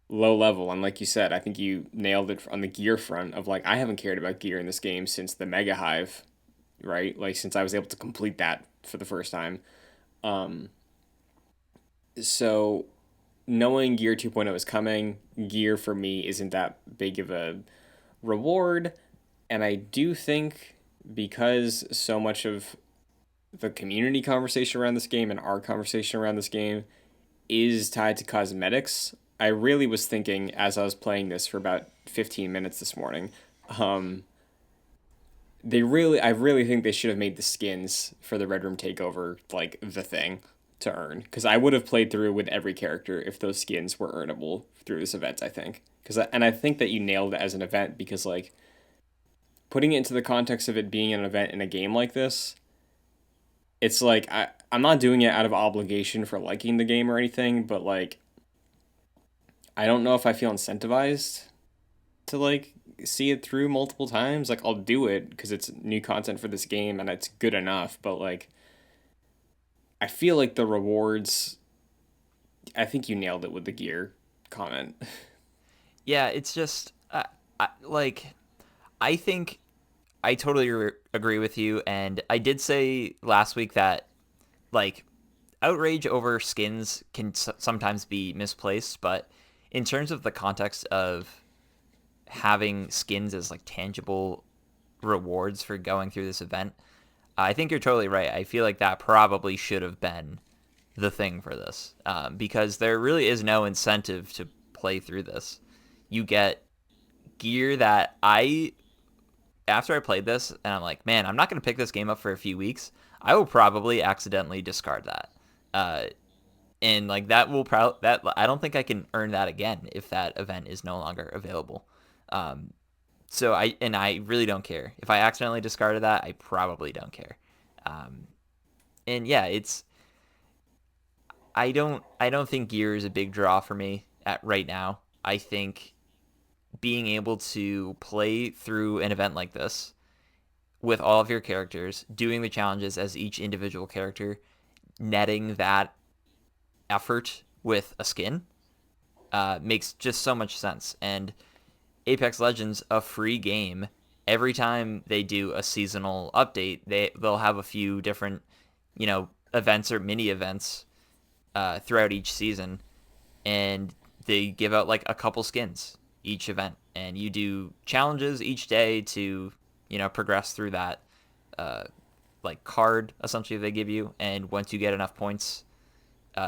low level. And like you said, I think you nailed it on the gear front of like, I haven't cared about gear in this game since the Mega Hive, right? Like, since I was able to complete that for the first time. Um, so knowing Gear 2.0 is coming, gear for me isn't that big of a reward. And I do think because so much of the community conversation around this game and our conversation around this game is tied to cosmetics. I really was thinking as I was playing this for about 15 minutes this morning, um, I really think they should have made the skins for the Red Room Takeover like the thing to earn because I would have played through with every character if those skins were earnable through this event. I think and I think that you nailed it as an event because like putting it into the context of it being an event in a game like this, it's like I'm not doing it out of obligation for liking the game or anything, but like I don't know if I feel incentivized to like see it through multiple times. Like I'll do it because it's new content for this game and it's good enough, but like I feel like the rewards I think you nailed it with the gear comment. Yeah. It's just like I think I totally agree with you, and I did say last week that like outrage over skins can sometimes be misplaced, but in terms of the context of having skins as like tangible rewards for going through this event, I think you're totally right. I feel like that probably should have been the thing for this, because there really is no incentive to play through this. You get gear that after I played this, and I'm like, man, I'm not going to pick this game up for a few weeks. I will probably accidentally discard that. Uh, and like that will probably that I don't think I can earn that again if that event is no longer available. Um, so I really don't care if I accidentally discarded that. I probably don't care. Um, and yeah, it's I don't think gear is a big draw for me at right now. I think being able to play through an event like this with all of your characters, doing the challenges as each individual character, netting that effort with a skin makes just so much sense. And Apex Legends, a free game, every time they do a seasonal update, they'll have a few different, events or mini events throughout each season, and they give out like a couple skins each event, and you do challenges each day to progress through that like card essentially they give you, and once you get enough points,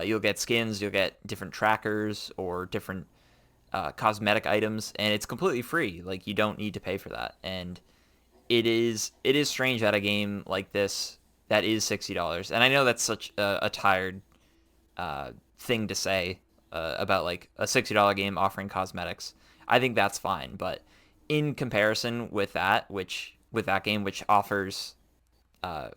you'll get skins, you'll get different trackers or different cosmetic items, and it's completely free. Like you don't need to pay for that, and it is strange at a game like this that is $60, and I know that's such a tired thing to say about like a $60 game offering cosmetics. I think that's fine, but in comparison with that game, which offers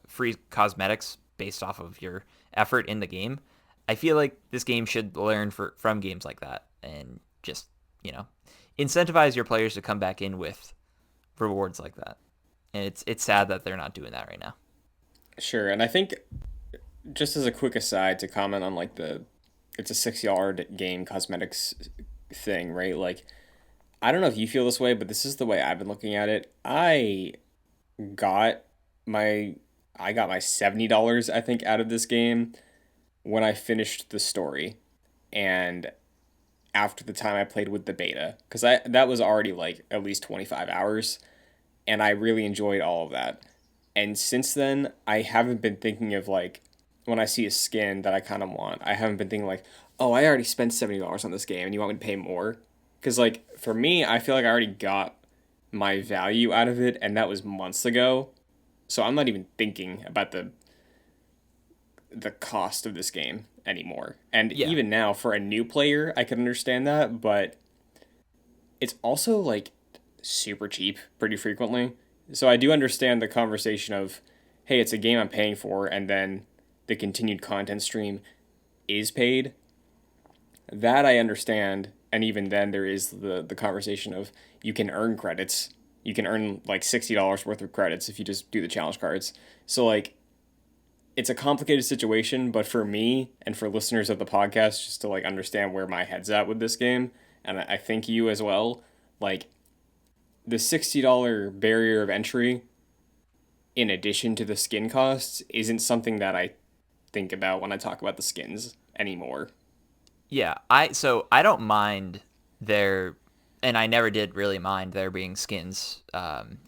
free cosmetics based off of your effort in the game, I feel like this game should learn from games like that and just you know incentivize your players to come back in with rewards like that. And it's sad that they're not doing that right now. Sure, and I think just as a quick aside to comment on like it's a $60 game cosmetics thing, right? Like I don't know if you feel this way, but this is the way I've been looking at it. Got my I got my $70 I think out of this game when I finished the story and after the time I played with the beta cuz I that was already like at least 25 hours and I really enjoyed all of that. And since then, I haven't been thinking of like when I see a skin that I kind of want. I haven't been thinking like, oh, I already spent $70 on this game and you want me to pay more? Because, like, for me, I feel like I already got my value out of it, and that was months ago. So I'm not even thinking about the cost of this game anymore. And Yeah. even now, for a new player, I can understand that, but it's also like super cheap pretty frequently. So I do understand the conversation of, hey, it's a game I'm paying for, and then the continued content stream is paid. That I understand, and even then there is the conversation of you can earn credits. You can earn like $60 worth of credits if you just do the challenge cards. So like it's a complicated situation, but for me and for listeners of the podcast, just to like understand where my head's at with this game, and I think you as well, like the $60 barrier of entry in addition to the skin costs isn't something that I think about when I talk about the skins anymore. Yeah, I don't mind there, and I never did really mind there being skins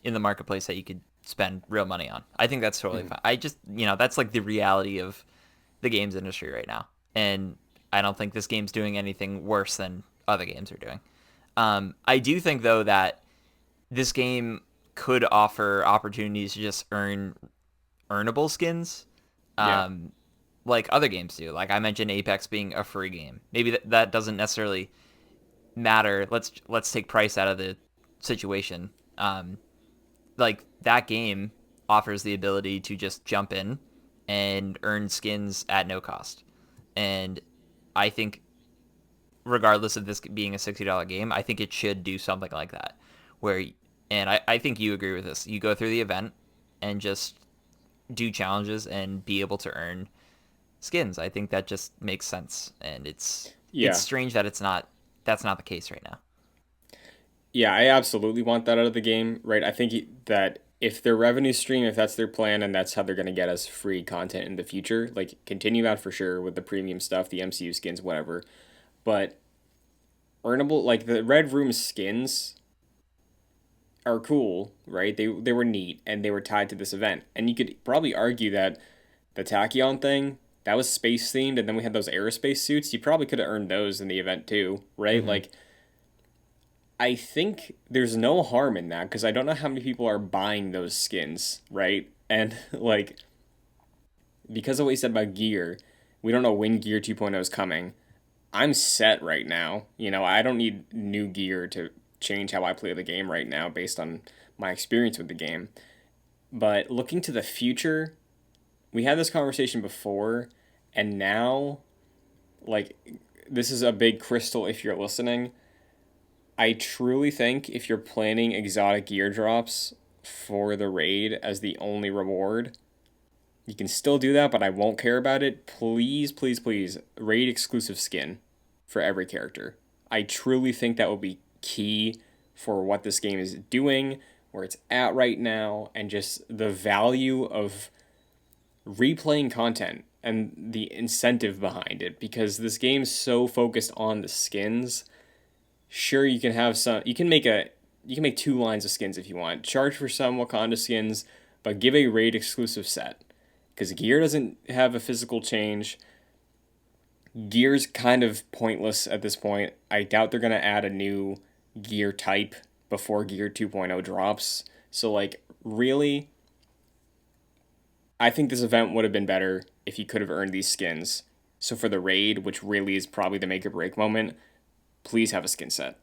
in the marketplace that you could spend real money on. I think that's totally Mm-hmm. fine. I just, that's like the reality of the games industry right now, and I don't think this game's doing anything worse than other games are doing. I do think though that this game could offer opportunities to just earnable skins. Yeah. Um, like other games do. Like I mentioned Apex being a free game. Maybe that doesn't necessarily matter. Let's take price out of the situation. Like that game offers the ability to just jump in and earn skins at no cost. And I think regardless of this being a $60 game, I think it should do something like that. Where and I think you agree with this. You go through the event and just do challenges and be able to earn skins. I think that just makes sense, and it's Yeah. strange that that's not the case right now. Yeah, I absolutely want that out of the game, right? I think that if their revenue stream, if that's their plan and that's how they're going to get us free content in the future, like continue that for sure with the premium stuff, the MCU skins, whatever. But earnable, like the Red Room skins are cool, right? They were neat and they were tied to this event. And you could probably argue that the Tachyon thing, that was space themed, and then we had those aerospace suits. You probably could have earned those in the event too, right? Mm-hmm. Like I think there's no harm in that because I don't know how many people are buying those skins, right? And like because of what you said about gear, we don't know when Gear 2.0 is coming. I'm set right now. I don't need new gear to change how I play the game right now based on my experience with the game. But looking to the future, we had this conversation before, and now, like, this is a big crystal if you're listening. I truly think if you're planning exotic gear drops for the raid as the only reward, you can still do that, but I won't care about it. Please, please, please, raid exclusive skin for every character. I truly think that will be key for what this game is doing, where it's at right now, and just the value of replaying content and the incentive behind it because this game's so focused on the skins. Sure, you can have some. You can make two lines of skins if you want. Charge for some Wakanda skins, but give a raid exclusive set because gear doesn't have a physical change. Gear's kind of pointless at this point. I doubt they're gonna add a new gear type before Gear 2.0 drops. So like really, I think this event would have been better if you could have earned these skins. So for the raid, which really is probably the make or break moment, please have a skin set.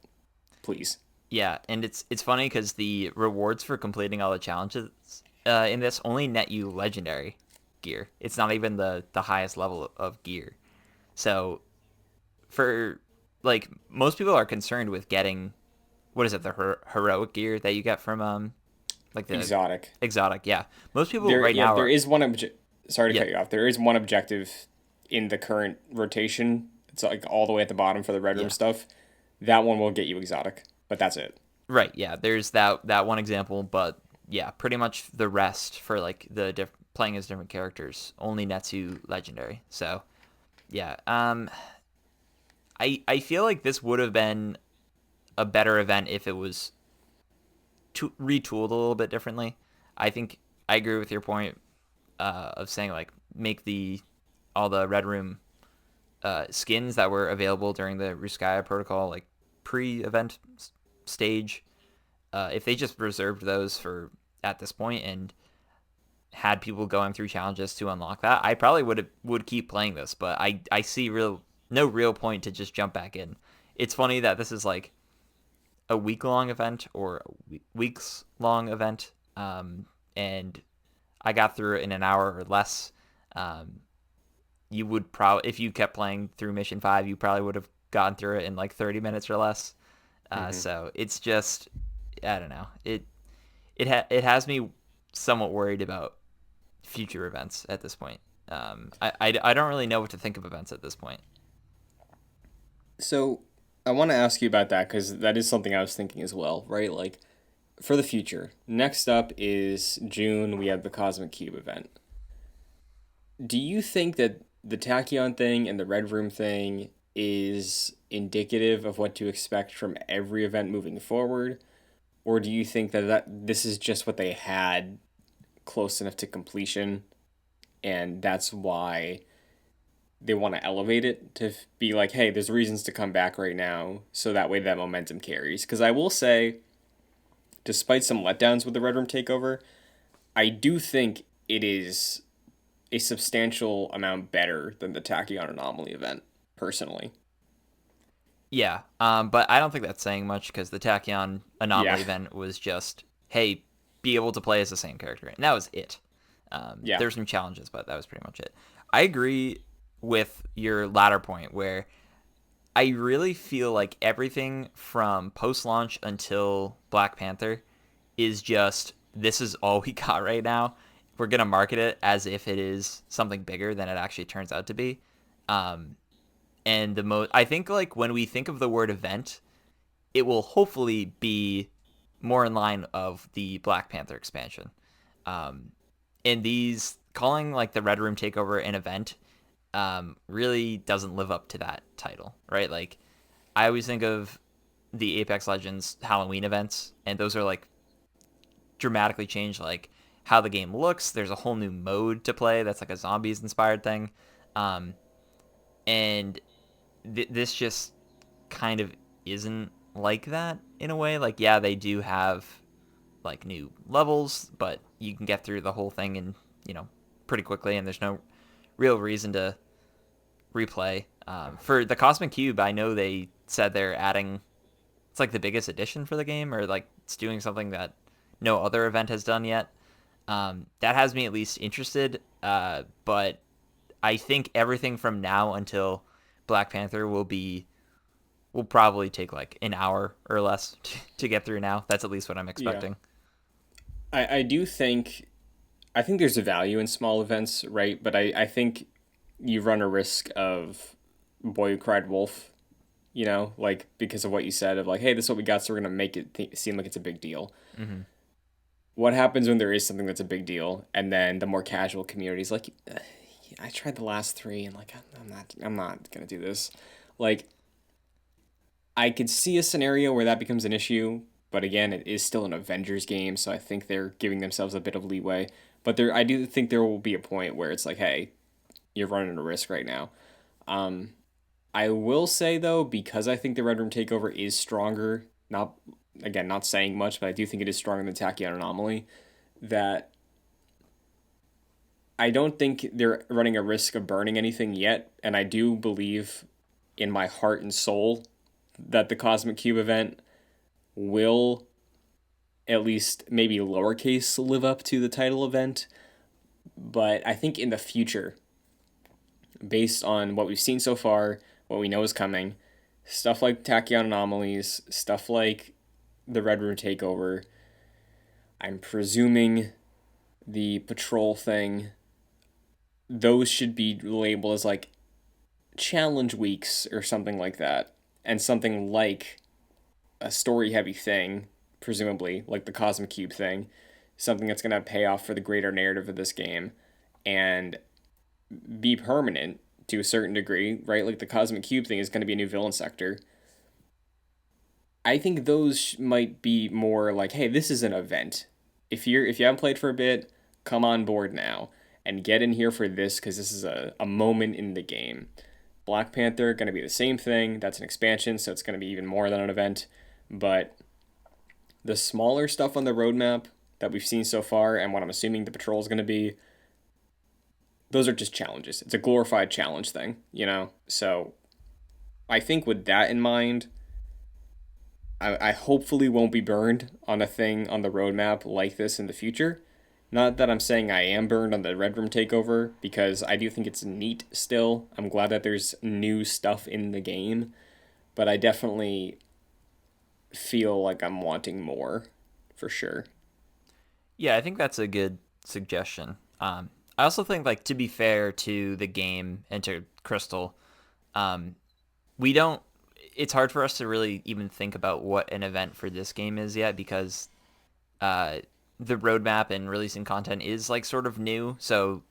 Please. Yeah, and it's funny because the rewards for completing all the challenges in this only net you legendary gear. It's not even the highest level of gear. So for like most people are concerned with getting what is it the heroic gear that you get from like the Exotic. exotic. Yeah, most people right now There are is one sorry to yeah cut you off. There is one objective in the current rotation. It's like all the way at the bottom for the red room yeah. stuff. That one will get you exotic, but that's it. Right, yeah. There's that one example, but yeah, pretty much the rest for like playing as different characters only nets you legendary. So yeah, I feel like this would have been a better event if it was retooled a little bit differently. I think I agree with your point of saying like make the all the red room skins that were available during the Ruskaya protocol, like pre-event stage, if they just reserved those for at this point and had people going through challenges to unlock that, I probably would keep playing this. But I see no real point to just jump back in. It's funny that this is like a week long event or weeks long event, and I got through it in an hour or less. Um, you would probably, if you kept playing through mission 5, you probably would have gotten through it in like 30 minutes or less. Hmm. So it's just, I don't know. It has me somewhat worried about future events at this point. I don't really know what to think of events at this point. So I want to ask you about that because that is something I was thinking as well, right? Like for the future. Next up is June. We have the Cosmic Cube event. Do you think that the Tachyon thing and the Red Room thing is indicative of what to expect from every event moving forward? Or do you think that this is just what they had close enough to completion and that's why they want to elevate it to be like, hey, there's reasons to come back right now, so that way that momentum carries? Because I will say, despite some letdowns with the Red Room takeover, I do think it is a substantial amount better than the Tachyon Anomaly event, personally. Yeah, but I don't think that's saying much because the Tachyon Yeah, anomaly event was just, hey, be able to play as the same character, and that was it. yeah, There's some challenges, but that was pretty much it. I agree with your latter point where I really feel like everything from post launch until Black Panther is just this is all we got right now. We're gonna market it as if it is something bigger than it actually turns out to be. Um, and the most I think like when we think of the word event, it will hopefully be more in line of the Black Panther expansion. Um, and these calling like the Red Room takeover an event really doesn't live up to that title, right? Like I always think of the Apex Legends Halloween events, and those are like dramatically changed, like how the game looks. There's a whole new mode to play that's like a zombies inspired thing, um, and this just kind of isn't like that in a way. Like yeah, they do have like new levels, but you can get through the whole thing in pretty quickly, and there's no real reason to replay. For the Cosmic Cube, I know they said they're adding. It's like the biggest addition for the game, or like it's doing something that no other event has done yet. That has me at least interested. But I think everything from now until Black Panther will probably take like an hour or less to get through. Now that's at least what I'm yeah. expecting. I do think there's a value in small events, right? But I think you run a risk of Boy Who Cried Wolf, like because of what you said of like, hey, this is what we got, so we're gonna make it seem like it's a big deal. Hmm. What happens when there is something that's a big deal, and then the more casual community is like, I tried the last three, and like, I'm not gonna do this. Like, I could see a scenario where that becomes an issue, but again, it is still an Avengers game, so I think they're giving themselves a bit of leeway. But I do think there will be a point where it's like, hey, you're running a risk right now. Um, I will say though, because I think the Red Room Takeover is stronger. Not saying much, but I do think it is stronger than Tachyon Anomaly. That I don't think they're running a risk of burning anything yet, and I do believe in my heart and soul that the Cosmic Cube event will at least maybe lowercase live up to the title event. But I think in the future, based on what we've seen so far, what we know is coming, stuff like Tachyon Anomalies, stuff like the Red Room Takeover, I'm presuming the Patrol thing, those should be labeled as like challenge weeks or something like that. And something like a story heavy thing, presumably, like the Cosmic Cube thing, something that's going to pay off for the greater narrative of this game and be permanent to a certain degree, right? Like the Cosmic Cube thing is going to be a new villain sector. I think those might be more like, hey, this is an event. If you haven't played for a bit, come on board now and get in here for this because this is a moment in the game. Black Panther going to be the same thing. That's an expansion, so it's going to be even more than an event. But the smaller stuff on the roadmap that we've seen so far, and what I'm assuming the patrol is going to be, those are just challenges. It's a glorified challenge thing, you know? So I think with that in mind, I hopefully won't be burned on a thing on the roadmap like this in the future. Not that I'm saying I am burned on the Red Room Takeover, because I do think it's neat still. I'm glad that there's new stuff in the game, but I definitely feel like I'm wanting more, for sure. Yeah, I think that's a good suggestion. I also think, like, to be fair to the game and to Crystal, um, we don't. It's hard for us to really even think about what an event for this game is yet because uh, the roadmap and releasing content is like sort of new. So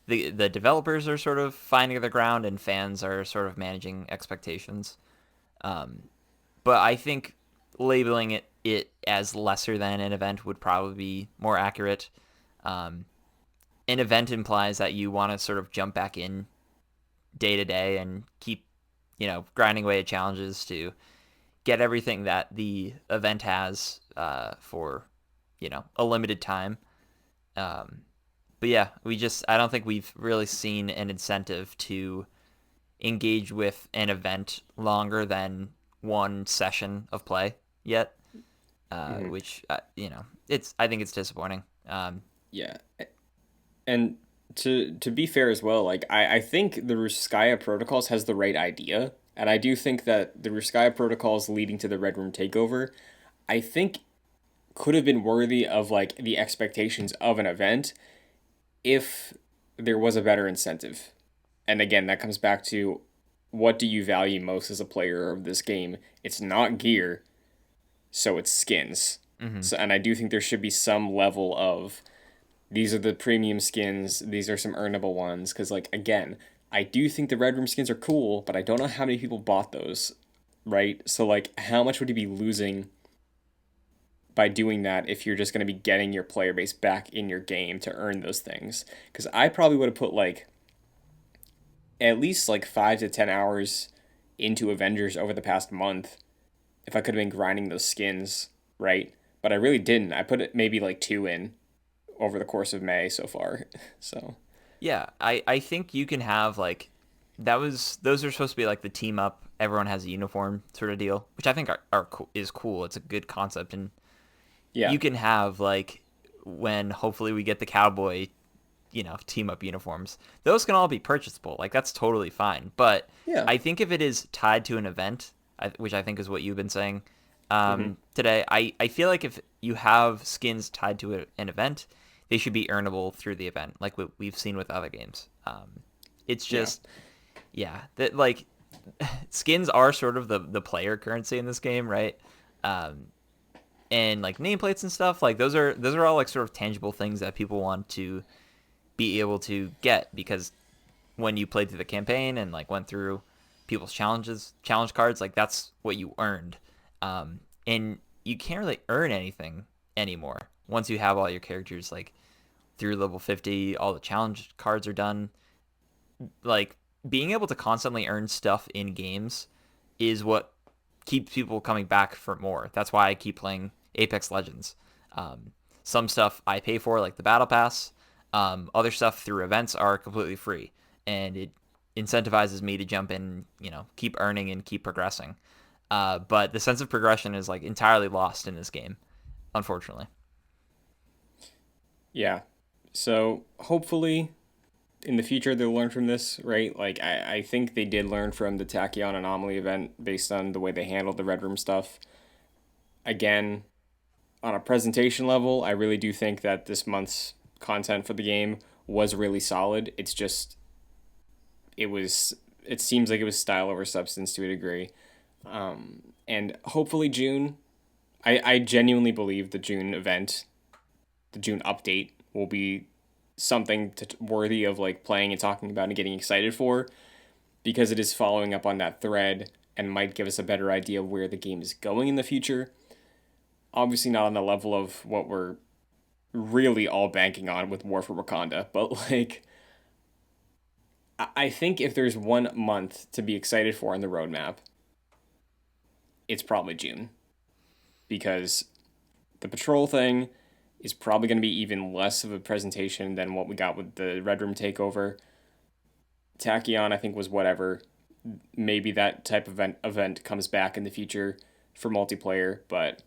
the developers are sort of finding their ground, and fans are sort of managing expectations. Um, but I think labeling it as lesser than an event would probably be more accurate. Um, an event implies that you want to sort of jump back in day to day and keep, grinding away at challenges to get everything that the event has for, a limited time. Um, but yeah, I don't think we've really seen an incentive to engage with an event longer than one session of play yet, Hmm. which, I think it's disappointing. Yeah. And to be fair as well, like I think the Ruskaya Protocols has the right idea, and I do think that the Ruskaya Protocols leading to the Red Room Takeover, I think could have been worthy of like the expectations of an event if there was a better incentive. And again, that comes back to what do you value most as a player of this game? It's not gear, so it's skins. Hmm. So, and I do think there should be some level of these are the premium skins, these are some earnable ones. Because, like, again, I do think the Red Room skins are cool, but I don't know how many people bought those, right? So, like, how much would you be losing by doing that if you're just going to be getting your player base back in your game to earn those things? Because I probably would have put, like, at least like 5 to 10 hours into Avengers over the past month if I could have been grinding those skins, right? But I really didn't. I put it maybe like two in over the course of May so far. So Yeah, I think you can have like those are supposed to be like the team up. Everyone has a uniform sort of deal, which I think is cool. It's a good concept, and yeah, you can have like when hopefully we get the cowboy, team up uniforms. Those can all be purchasable. Like that's totally fine. But yeah, I think if it is tied to an event, which I think is what you've been saying mm-hmm. today, I feel like if you have skins tied to an event, they should be earnable through the event, like what we've seen with other games. It's Yeah, just, yeah, that like skins are sort of the player currency in this game, right? Um, and like nameplates and stuff, like those are all like sort of tangible things that people want to be able to get because when you played through the campaign and like went through people's challenge cards, like that's what you earned. And you can't really earn anything anymore once you have all your characters like through level 50, all the challenge cards are done. Like being able to constantly earn stuff in games is what keeps people coming back for more. That's why I keep playing Apex Legends. Um, some stuff I pay for, like the Battle Pass. Other stuff through events are completely free, and it incentivizes me to jump in, keep earning and keep progressing. But the sense of progression is like entirely lost in this game, unfortunately. yeah. So hopefully in the future they'll learn from this, right? Like I think they did learn from the Tachyon Anomaly event based on the way they handled the Red Room stuff. Again, on a presentation level, I really do think that this month's content for the game was really solid. It's just it was it seems like it was style over substance to a degree. And hopefully June, I genuinely believe the June event, the June update will be something worthy of like playing and talking about and getting excited for because it is following up on that thread and might give us a better idea of where the game is going in the future. Obviously not on the level of what we're really all banking on with War for Wakanda, but like I think if there's 1 month to be excited for in the roadmap, it's probably June because the patrol thing is probably going to be even less of a presentation than what we got with the Red Room takeover. Tachyon, I think, was whatever. Maybe that type of event comes back in the future for multiplayer, but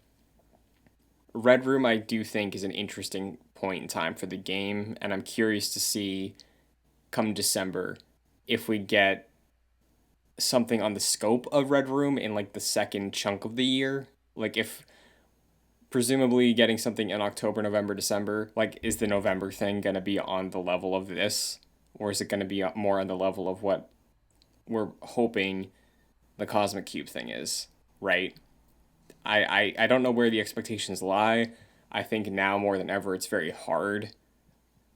Red Room I do think is an interesting point in time for the game, and I'm curious to see come December if we get something on the scope of Red Room in like the second chunk of the year. Like if presumably getting something in October, November, December, like is the November thing going to be on the level of this, or is it going to be more on the level of what we're hoping the Cosmic Cube thing is, right? I don't know where the expectations lie. I think now more than ever it's very hard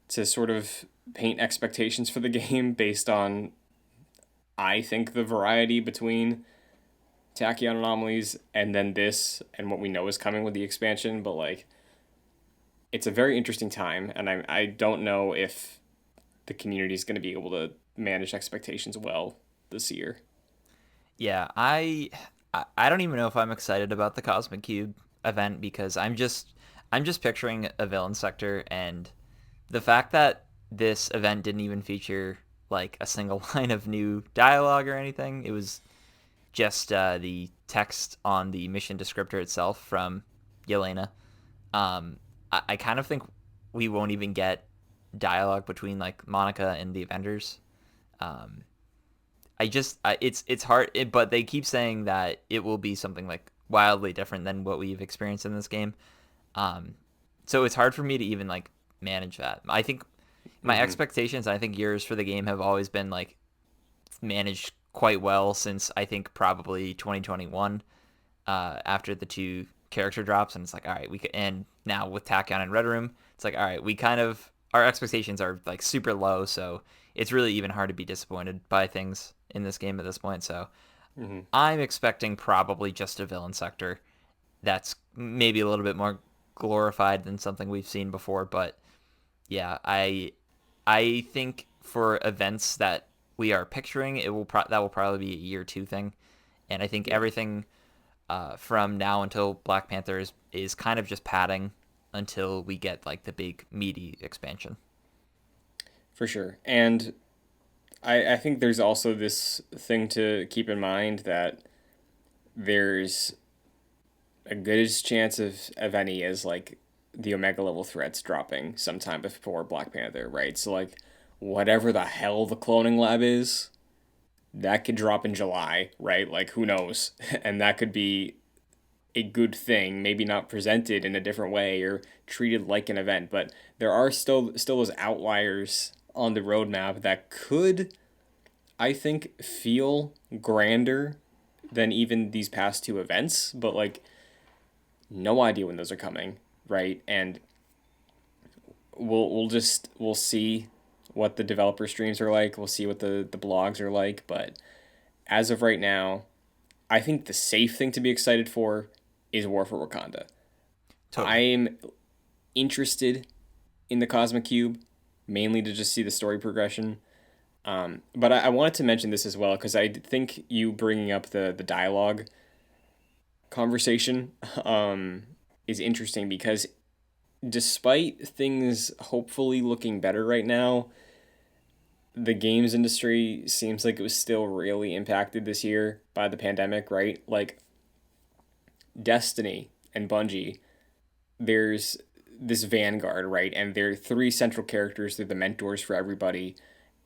to sort of paint expectations for the game based on I think the variety between tachyon anomalies and then this and what we know is coming with the expansion, but like it's a very interesting time and I don't know if the community is going to be able to manage expectations well this year. Yeah, I don't even know if I'm excited about the Cosmic Cube event because I'm just picturing a villain sector, and the fact that this event didn't even feature like a single line of new dialogue or anything. It was just the text on the mission descriptor itself from Yelena. I kind of think we won't even get dialogue between like Monica and the Avengers. Um, it's hard, but they keep saying that it will be something like wildly different than what we've experienced in this game. Um, so it's hard for me to even like manage that. I think my Mm-hmm. expectations, I think yours for the game have always been like managed quite well since I think probably 2021 after the two character drops, and it's like all right, we could, and now with Tachyon and Red Room, it's like all right, we kind of our expectations are like super low, so it's really even hard to be disappointed by things in this game at this point. So Mm-hmm. I'm expecting probably just a villain sector that's maybe a little bit more glorified than something we've seen before, but yeah, I think for events that we are picturing, that will probably be a year two thing, and I think Yeah, everything from now until Black Panther is kind of just padding until we get like the big meaty expansion. for sure. And I think there's also this thing to keep in mind that there's a good chance of any is like the Omega level threats dropping sometime before Black Panther, right? So like whatever the hell the cloning lab is, that could drop in July, right? Like who knows? And that could be a good thing, maybe not presented in a different way or treated like an event, but there are still those outliers on the roadmap that could, I think, feel grander than even these past two events, but like no idea when those are coming, right? And we'll see what the developer streams are like. We'll see what the blogs are like, but as of right now, I think the safe thing to be excited for is War for Wakanda. Totally. I'm interested in the Cosmic Cube mainly to just see the story progression. But I wanted to mention this as well because I think you bringing up the dialogue conversation is interesting because despite things hopefully looking better right now, the games industry seems like it was still really impacted this year by the pandemic, right? Like Destiny and Bungie, there's this Vanguard, right? And they're three central characters, they're the mentors for everybody,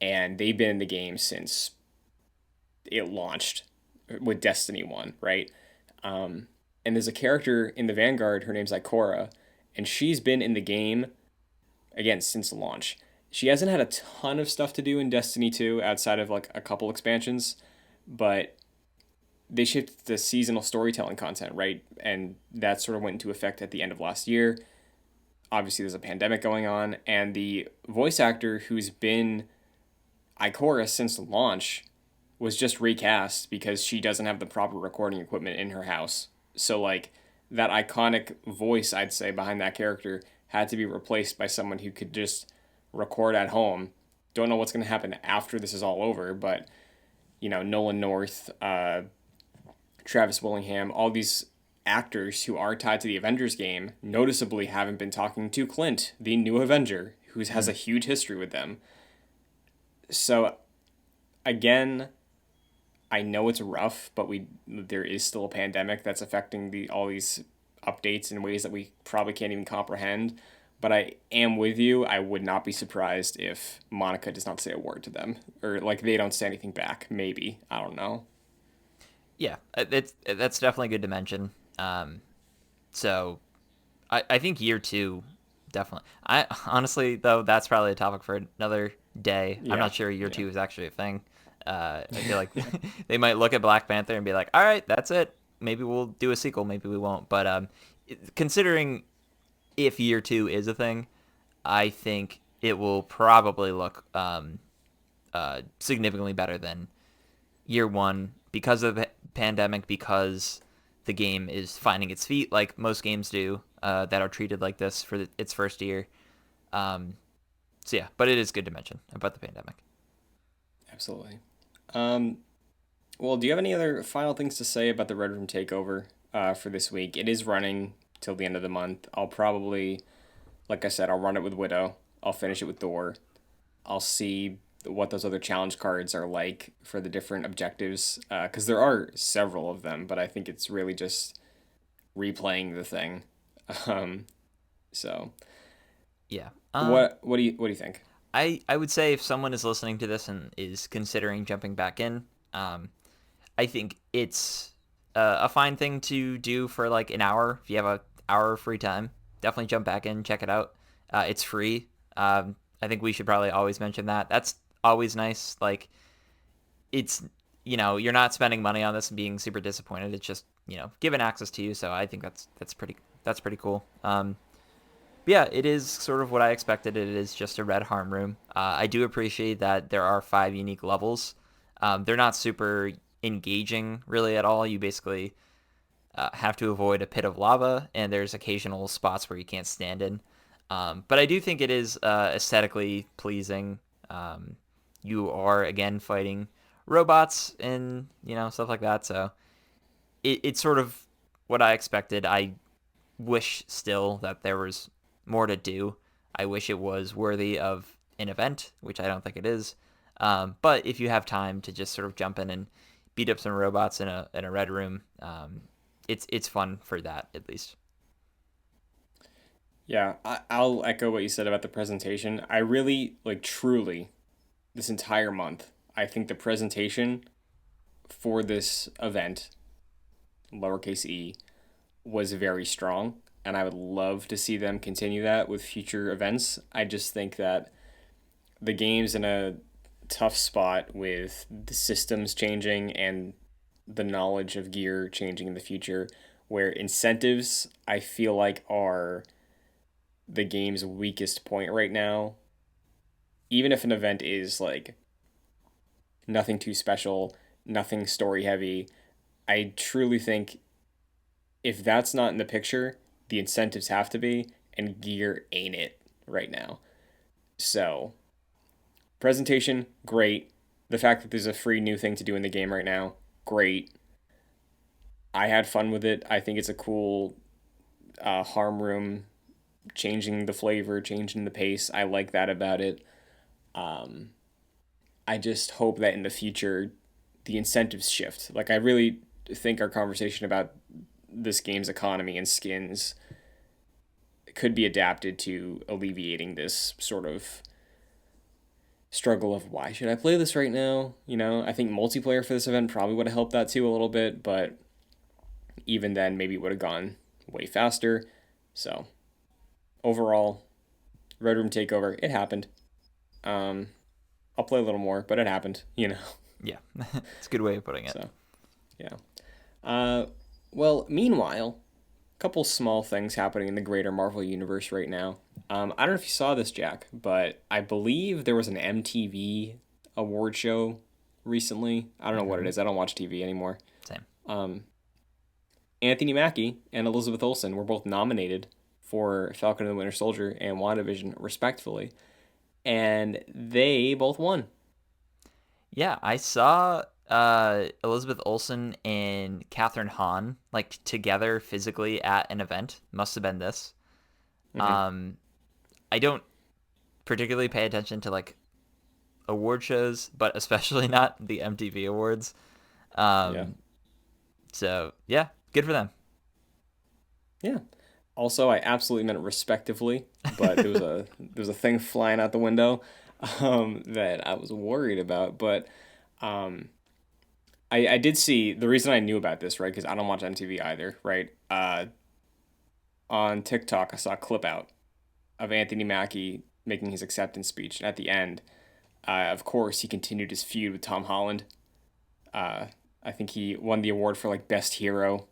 and they've been in the game since it launched with Destiny 1, right? And there's a character in the Vanguard, her name's Ikora, and she's been in the game again since launch. She hasn't had a ton of stuff to do in Destiny 2 outside of like a couple expansions, but they shifted to seasonal storytelling content, right? And that sort of went into effect at the end of last year. Obviously, there's a pandemic going on, and the voice actor who's been Ikora since launch was just recast because she doesn't have the proper recording equipment in her house. So, like, that iconic voice, I'd say, behind that character had to be replaced by someone who could just record at home don't know what's going to happen after this is all over, but Nolan North, Travis Willingham, all these actors who are tied to the Avengers game noticeably haven't been talking to Clint, the new Avenger, who has a huge history with them. So again, I know it's rough, but there is still a pandemic that's affecting all these updates in ways that we probably can't even comprehend. But I am with you. I would not be surprised if Monica does not say a word to them, or like they don't say anything back. Maybe, I don't know. Yeah, that's definitely good to mention. So I think year two, definitely. I honestly though that's probably a topic for another day. I'm Yeah, not sure year yeah, two is actually a thing. I feel like they might look at Black Panther and be like, "All right, that's it. Maybe we'll do a sequel. Maybe we won't." But considering if year two is a thing, I think it will probably look significantly better than year one because of the pandemic, because the game is finding its feet like most games do that are treated like this for its first year. Um, so yeah, but it is good to mention about the pandemic. absolutely. Um, well, do you have any other final things to say about the Red Room Takeover for this week? It is running till the end of the month. I'll probably, like I said, I'll run it with Widow. I'll finish it with Thor. I'll see what those other challenge cards are like for the different objectives, because there are several of them, but I think it's really just replaying the thing. Um, so Yeah. what do you think? I would say if someone is listening to this and is considering jumping back in, I think it's a fine thing to do for like an hour if you have an hour of free time. Definitely jump back in, check it out. It's free. I think we should probably always mention that. That's always nice. Like it's you're not spending money on this and being super disappointed. It's just given access to you. So I think that's pretty cool. Yeah, it is sort of what I expected. It is just a red harm room. I do appreciate that there are 5 unique levels. They're not super engaging really at all. You basically have to avoid a pit of lava, and there's occasional spots where you can't stand in. But I do think it is aesthetically pleasing. You are again fighting robots and stuff like that. So it's sort of what I expected. I wish still that there was more to do. I wish it was worthy of an event, which I don't think it is. But if you have time to just sort of jump in and beat up some robots in a red room, it's fun for that at least. Yeah, I'll echo what you said about the presentation. I really, like, truly, this entire month, I think the presentation for this event, lowercase e, was very strong, and I would love to see them continue that with future events. I just think that the game's in a tough spot with the systems changing and the knowledge of gear changing in the future, where incentives, I feel like, are the game's weakest point right now. Even if an event is like nothing too special, nothing story heavy, I truly think if that's not in the picture, the incentives have to be, and gear ain't it right now. So, presentation, great. The fact that there's a free new thing to do in the game right now, great. I had fun with it. I think it's a cool harm room, changing the flavor, changing the pace. I like that about it. Um, I just hope that in the future, the incentives shift. Like, I really think our conversation about this game's economy and skins could be adapted to alleviating this sort of struggle of why should I play this right now? I think multiplayer for this event probably would have helped that too a little bit, but even then, maybe it would have gone way faster. So, overall, Red Room Takeover, it happened. Um, I'll play a little more, but it happened. Yeah, it's a good way of putting it. So, yeah. Uh, well, meanwhile, a couple small things happening in the greater Marvel universe right now. I don't know if you saw this, Jack, but I believe there was an MTV award show recently. I don't know what it is. I don't watch TV anymore. Same. Um, Anthony Mackie and Elizabeth Olsen were both nominated for Falcon and the Winter Soldier and WandaVision, respectively. and they both won. Yeah, I saw Elizabeth Olsen and Catherine Hahn like together physically at an event. Must have been this. Hmm. Um, I don't particularly pay attention to like award shows, but especially not the MTV Awards. Yeah. Um, so yeah, good for them. Yeah. Also, I absolutely meant respectively, but there was a thing flying out the window that I was worried about. But um, I did see the reason I knew about this, right? Because I don't watch MTV either, right? On TikTok, I saw a clip out of Anthony Mackie making his acceptance speech, and at the end, of course, he continued his feud with Tom Holland. Uh, I think he won the award for like best hero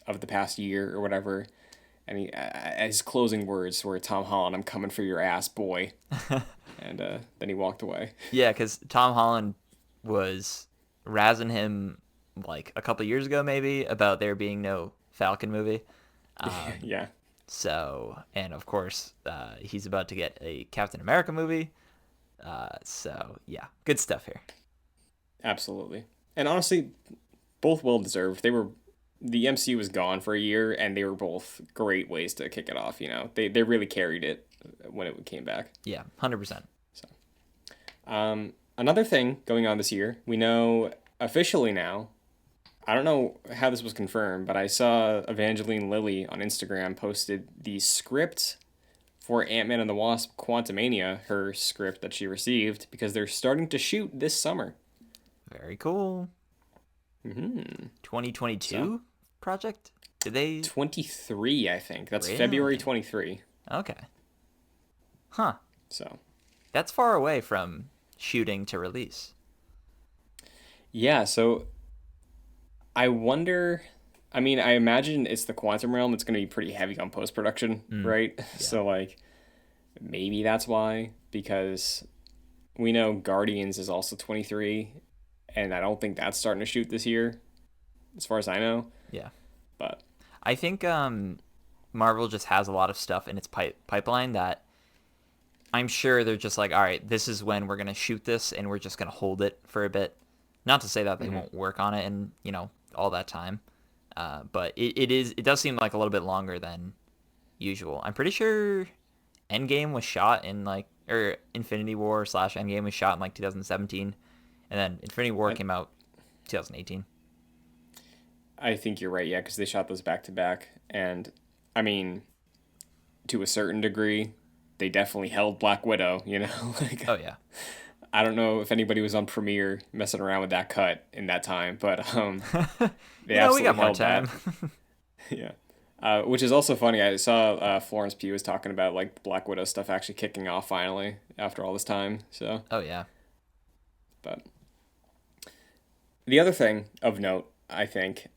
of the past year or whatever. And his closing words were, "Tom Holland, I'm coming for your ass, boy." And then he walked away. Yeah, because Tom Holland was razzing him like a couple years ago, maybe about there being no Falcon movie. Um, Yeah, so, and of course, he's about to get a Captain America movie. So yeah, good stuff here. absolutely. And honestly, both well deserved. The MCU was gone for a year, and they were both great ways to kick it off. They really carried it when it came back. Yeah, 100%. So, another thing going on this year, we know officially now. I don't know how this was confirmed, but I saw Evangeline Lilly on Instagram posted the script for Ant-Man and the Wasp: Quantumania, her script that she received, because they're starting to shoot this summer. Very cool. Hmm. So 2022 project? Did they 23, I think. That's February really? 23. Okay. Huh. So That's far away from shooting to release. yeah, so I wonder. I mean, I imagine it's the quantum realm. It's going to be pretty heavy on post production, Mm, right? yeah. So like maybe that's why, because we know Guardians is also 23, and I don't think that's starting to shoot this year, as far as I know. Yeah. But I think Marvel just has a lot of stuff in its pipeline that I'm sure they're just like, all right, this is when we're gonna shoot this, and we're just gonna hold it for a bit. Not to say that they mhm. won't work on it in all that time, but it does seem like a little bit longer than usual. I'm pretty sure Endgame was shot in like or Infinity War slash Endgame was shot in like 2017, and then Infinity War I came out 2018. I think you're right. Yeah, because they shot those back to back, and I mean, to a certain degree, they definitely held Black Widow. Like Oh yeah, I don't know if anybody was on Premiere messing around with that cut in that time, but they we got absolutely more held time. that. Yeah. Which is also funny. I saw Florence Pugh was talking about like Black Widow stuff actually kicking off finally after all this time. So, Oh yeah, but the other thing of note, I think,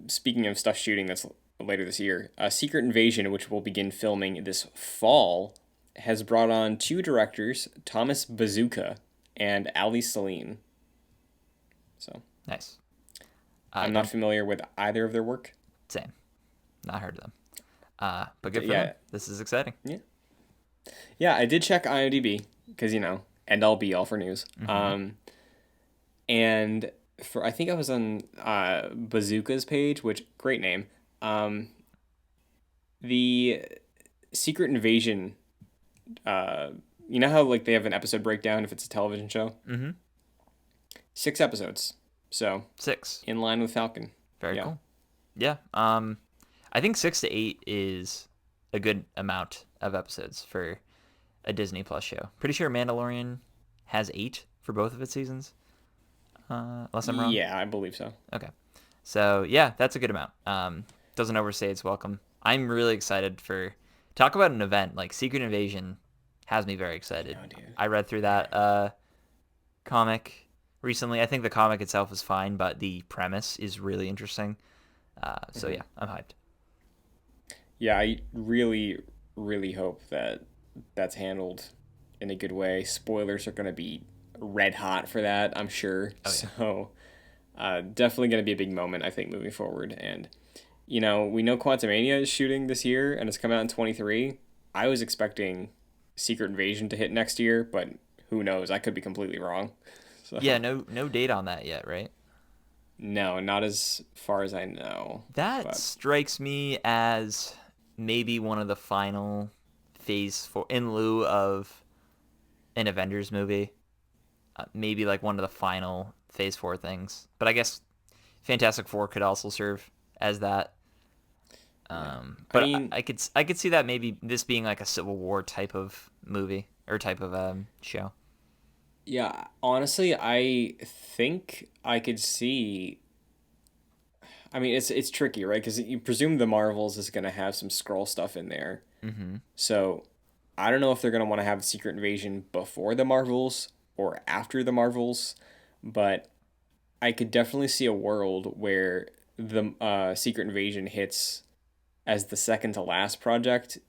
speaking of stuff shooting that's later this year, Secret Invasion, which will begin filming this fall, has brought on two directors, Thomas Bazooka and Ali Salim. So nice. I I'm not don't familiar with either of their work. same. Not heard of them. But good But for them. yeah, This is exciting. yeah, yeah. I did check IMDb because end all be all for news. Hmm. And for I think I was on Bazooka's page, which great name. Um, the Secret Invasion. Uh, you know how like they have an episode breakdown if it's a television show. Hmm. 6 episodes, so 6. in line with Falcon. Very Yeah. cool. Yeah. I think 6 to 8 is a good amount of episodes for a Disney Plus show. Pretty sure Mandalorian has 8 for both of its seasons. Unless I'm wrong. Yeah, I believe so. Okay. So yeah, that's a good amount. Doesn't overstay its welcome. I'm really excited for talk about an event like Secret Invasion has me very I excited. know, dude. I read through that comic recently. I think the comic itself is fine, but the premise is really interesting. So Hmm. yeah, I'm hyped. Yeah, I really, really hope that that's handled in a good way. Spoilers are going to be red hot for that, I'm sure. Oh yeah. So, definitely going to be a big moment, I think, moving forward. And, we know Quantumania is shooting this year and it's coming out in 23. I was expecting Secret Invasion to hit next year, but who knows? I could be completely wrong. Yeah, So, no date on that yet, right? no, not as far as I know. That But strikes me as maybe one of the final phase 4 in lieu of an Avengers movie. Maybe like one of the final phase 4 things. But I guess Fantastic Four could also serve as that. yeah, I But mean, I could see that maybe this being like a Civil War type of movie or type of show. yeah, honestly, I think I could see. I mean, it's tricky, right? Because you presume the Marvels is going to have some scroll stuff in there. Mm-hmm. So I don't know if they're going to want to have Secret Invasion before the Marvels or after the Marvels, but I could definitely see a world where the Secret Invasion hits as the second to last project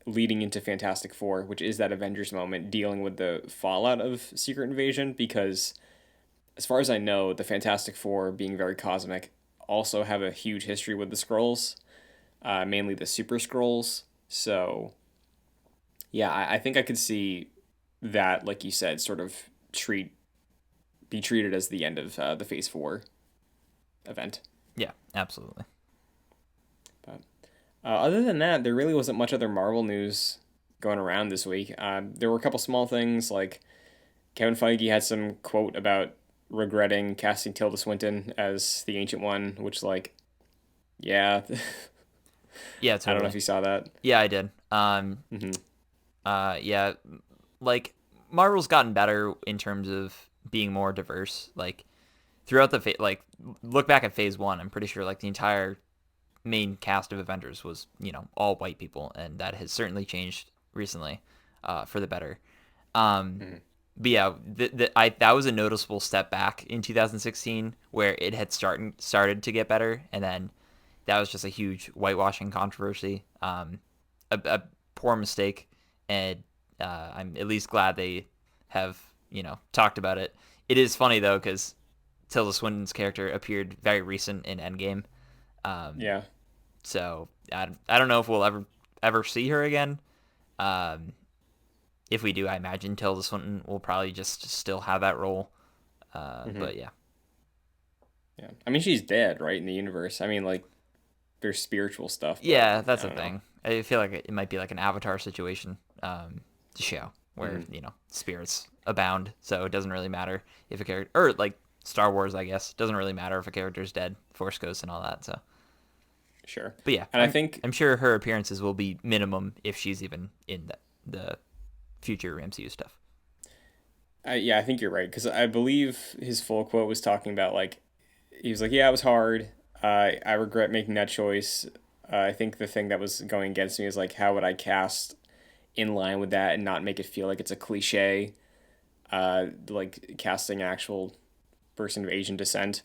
leading into Fantastic Four, which is that Avengers moment dealing with the fallout of Secret Invasion. Because, as far as I know, the Fantastic Four, being very cosmic, also have a huge history with the Skrulls, mainly the Super Skrulls. So, yeah, I think I could see that, like you said, sort of treat be treated as the end of the Phase 4 event. Yeah, absolutely. But other than that, there really wasn't much other Marvel news going around this week. There were a couple small things, like Kevin Feige had some quote about regretting casting Tilda Swinton as the Ancient One, which, like, yeah, Yeah, I don't know if totally. you saw that. Yeah, I did. Hmm. Yeah, like Marvel's gotten better in terms of being more diverse. Like throughout the like look back at Phase 1, I'm pretty sure like the entire main cast of Avengers was, all white people, and that has certainly changed recently for the better. Um, Hmm. but yeah, that was a noticeable step back in 2016 where it had started to get better, and then that was just a huge whitewashing controversy, a poor mistake, and I'm at least glad they have talked about it. It is funny though because Tilda Swinton's character appeared very recent in Endgame, um, Yeah, so I don't know if we'll ever see her again. Um, if we do, I imagine Tilda Swinton will probably just still have that role. hmm, But yeah, yeah. I mean, she's dead, right, in the universe. I mean, like, there's spiritual stuff, but yeah, that's I the don't know. thing. I feel like it might be like an Avatar situation to show where Hmm. spirits abound, so it doesn't really matter if a character or like Star Wars, I guess, doesn't really matter if a character's dead, Force Ghost and all that. So, Sure. but yeah, And I think, I'm sure her appearances will be minimum if she's even in the future MCU stuff. yeah, I think you're right because I believe his full quote was talking about, like, he was like, "Yeah, it was hard. I regret making that choice. I think the thing that was going against me is, like, how would I cast in line with that and not make it feel like it's a cliche, like casting an actual person of Asian descent."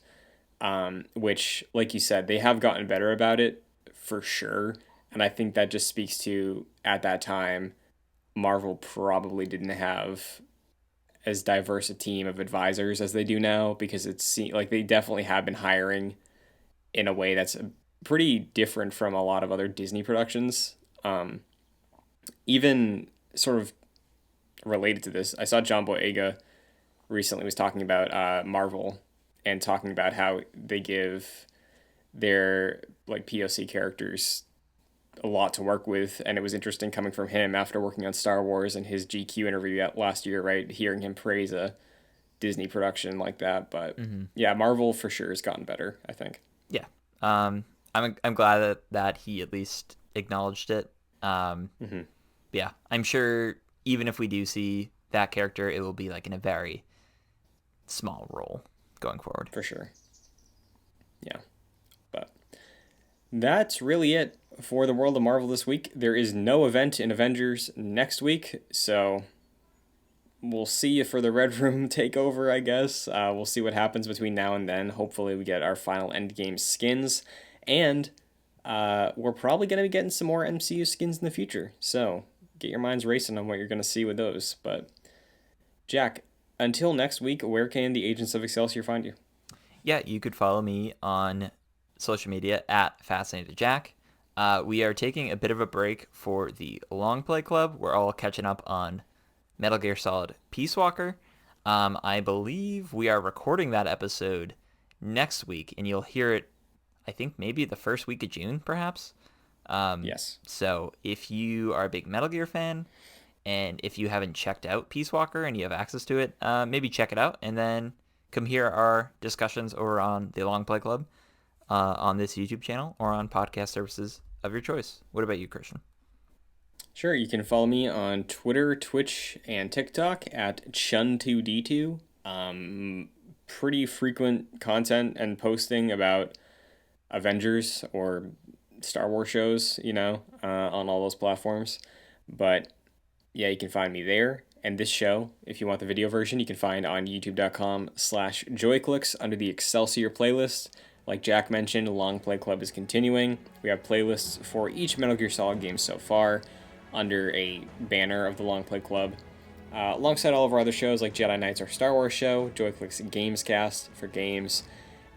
Which, like you said, they have gotten better about it for sure, and I think that just speaks to, at that time, Marvel probably didn't have as diverse a team of advisors as they do now, because it's like they definitely have been hiring in a way that's pretty different from a lot of other Disney productions. Um, Even sort of related to this, I saw John Boyega recently was talking about Marvel and talking about how they give their, like, POC characters a lot to work with, and it was interesting coming from him after working on Star Wars and his GQ interview last year, right? Hearing him praise a Disney production like that, but Mm-hmm. yeah, Marvel for sure has gotten better, I think. Yeah, I'm glad that he at least acknowledged it. Hmm. Yeah, I'm sure even if we do see that character, it will be like in a very small role going forward. For sure. Yeah, but that's really it for the world of Marvel this week. There is no event in Avengers next week, so we'll see you for the Red Room takeover, I guess. We'll see what happens between now and then. Hopefully, we get our final Endgame skins, and we're probably going to be getting some more MCU skins in the future. So get your minds racing on what you're going to see with those. But Jack, until next week, where can the agents of Excelsior find you? Yeah, you could follow me on social media at Fascinated Jack. We are taking a bit of a break for the Long Play Club. We're all catching up on Metal Gear Solid Peace Walker. I believe we are recording that episode next week, and you'll hear it, I think, maybe the first week of June, perhaps. Yes. So if you are a big Metal Gear fan, and if you haven't checked out Peace Walker and you have access to it, maybe check it out, and then come hear our discussions over on the Long Play Club on this YouTube channel or on podcast services of your choice. What about you, Christian? Sure, you can follow me on Twitter, Twitch, and TikTok at Chun2D2. Pretty frequent content and posting about Avengers or Star Wars shows, on all those platforms. But yeah, you can find me there. And this show, if you want the video version, you can find on youtube.com/joyclicks under the Excelsior playlist. Like Jack mentioned, Long Play Club is continuing. We have playlists for each Metal Gear Solid game so far under a banner of the Long Play Club. Alongside all of our other shows like Jedi Knights, our Star Wars show, Joyclicks Gamescast for games.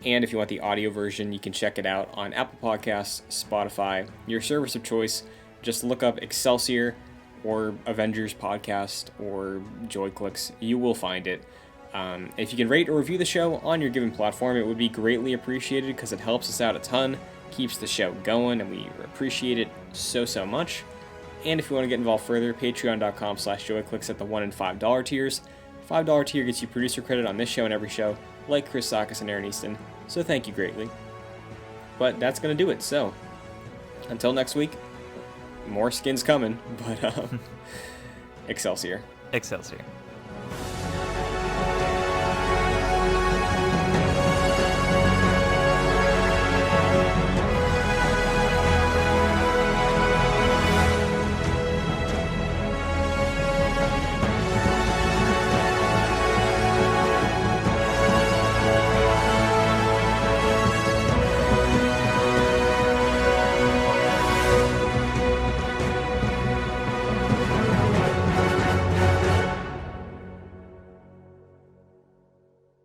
And if you want the audio version, you can check it out on Apple Podcasts, Spotify, your service of choice. Just look up Excelsior or Avengers podcast or Joyclicks. You will find it. If you can rate or review the show on your given platform, it would be greatly appreciated because it helps us out a ton, keeps the show going, and we appreciate it so much. And if you want to get involved further, patreon.com/joyclicks at the $1 and $5 tiers. $5 tier gets you producer credit on this show and every show, like Chris Sakis and Aaron Easton, so thank you greatly. But that's going to do it, so until next week, more skins coming, but Excelsior. Excelsior.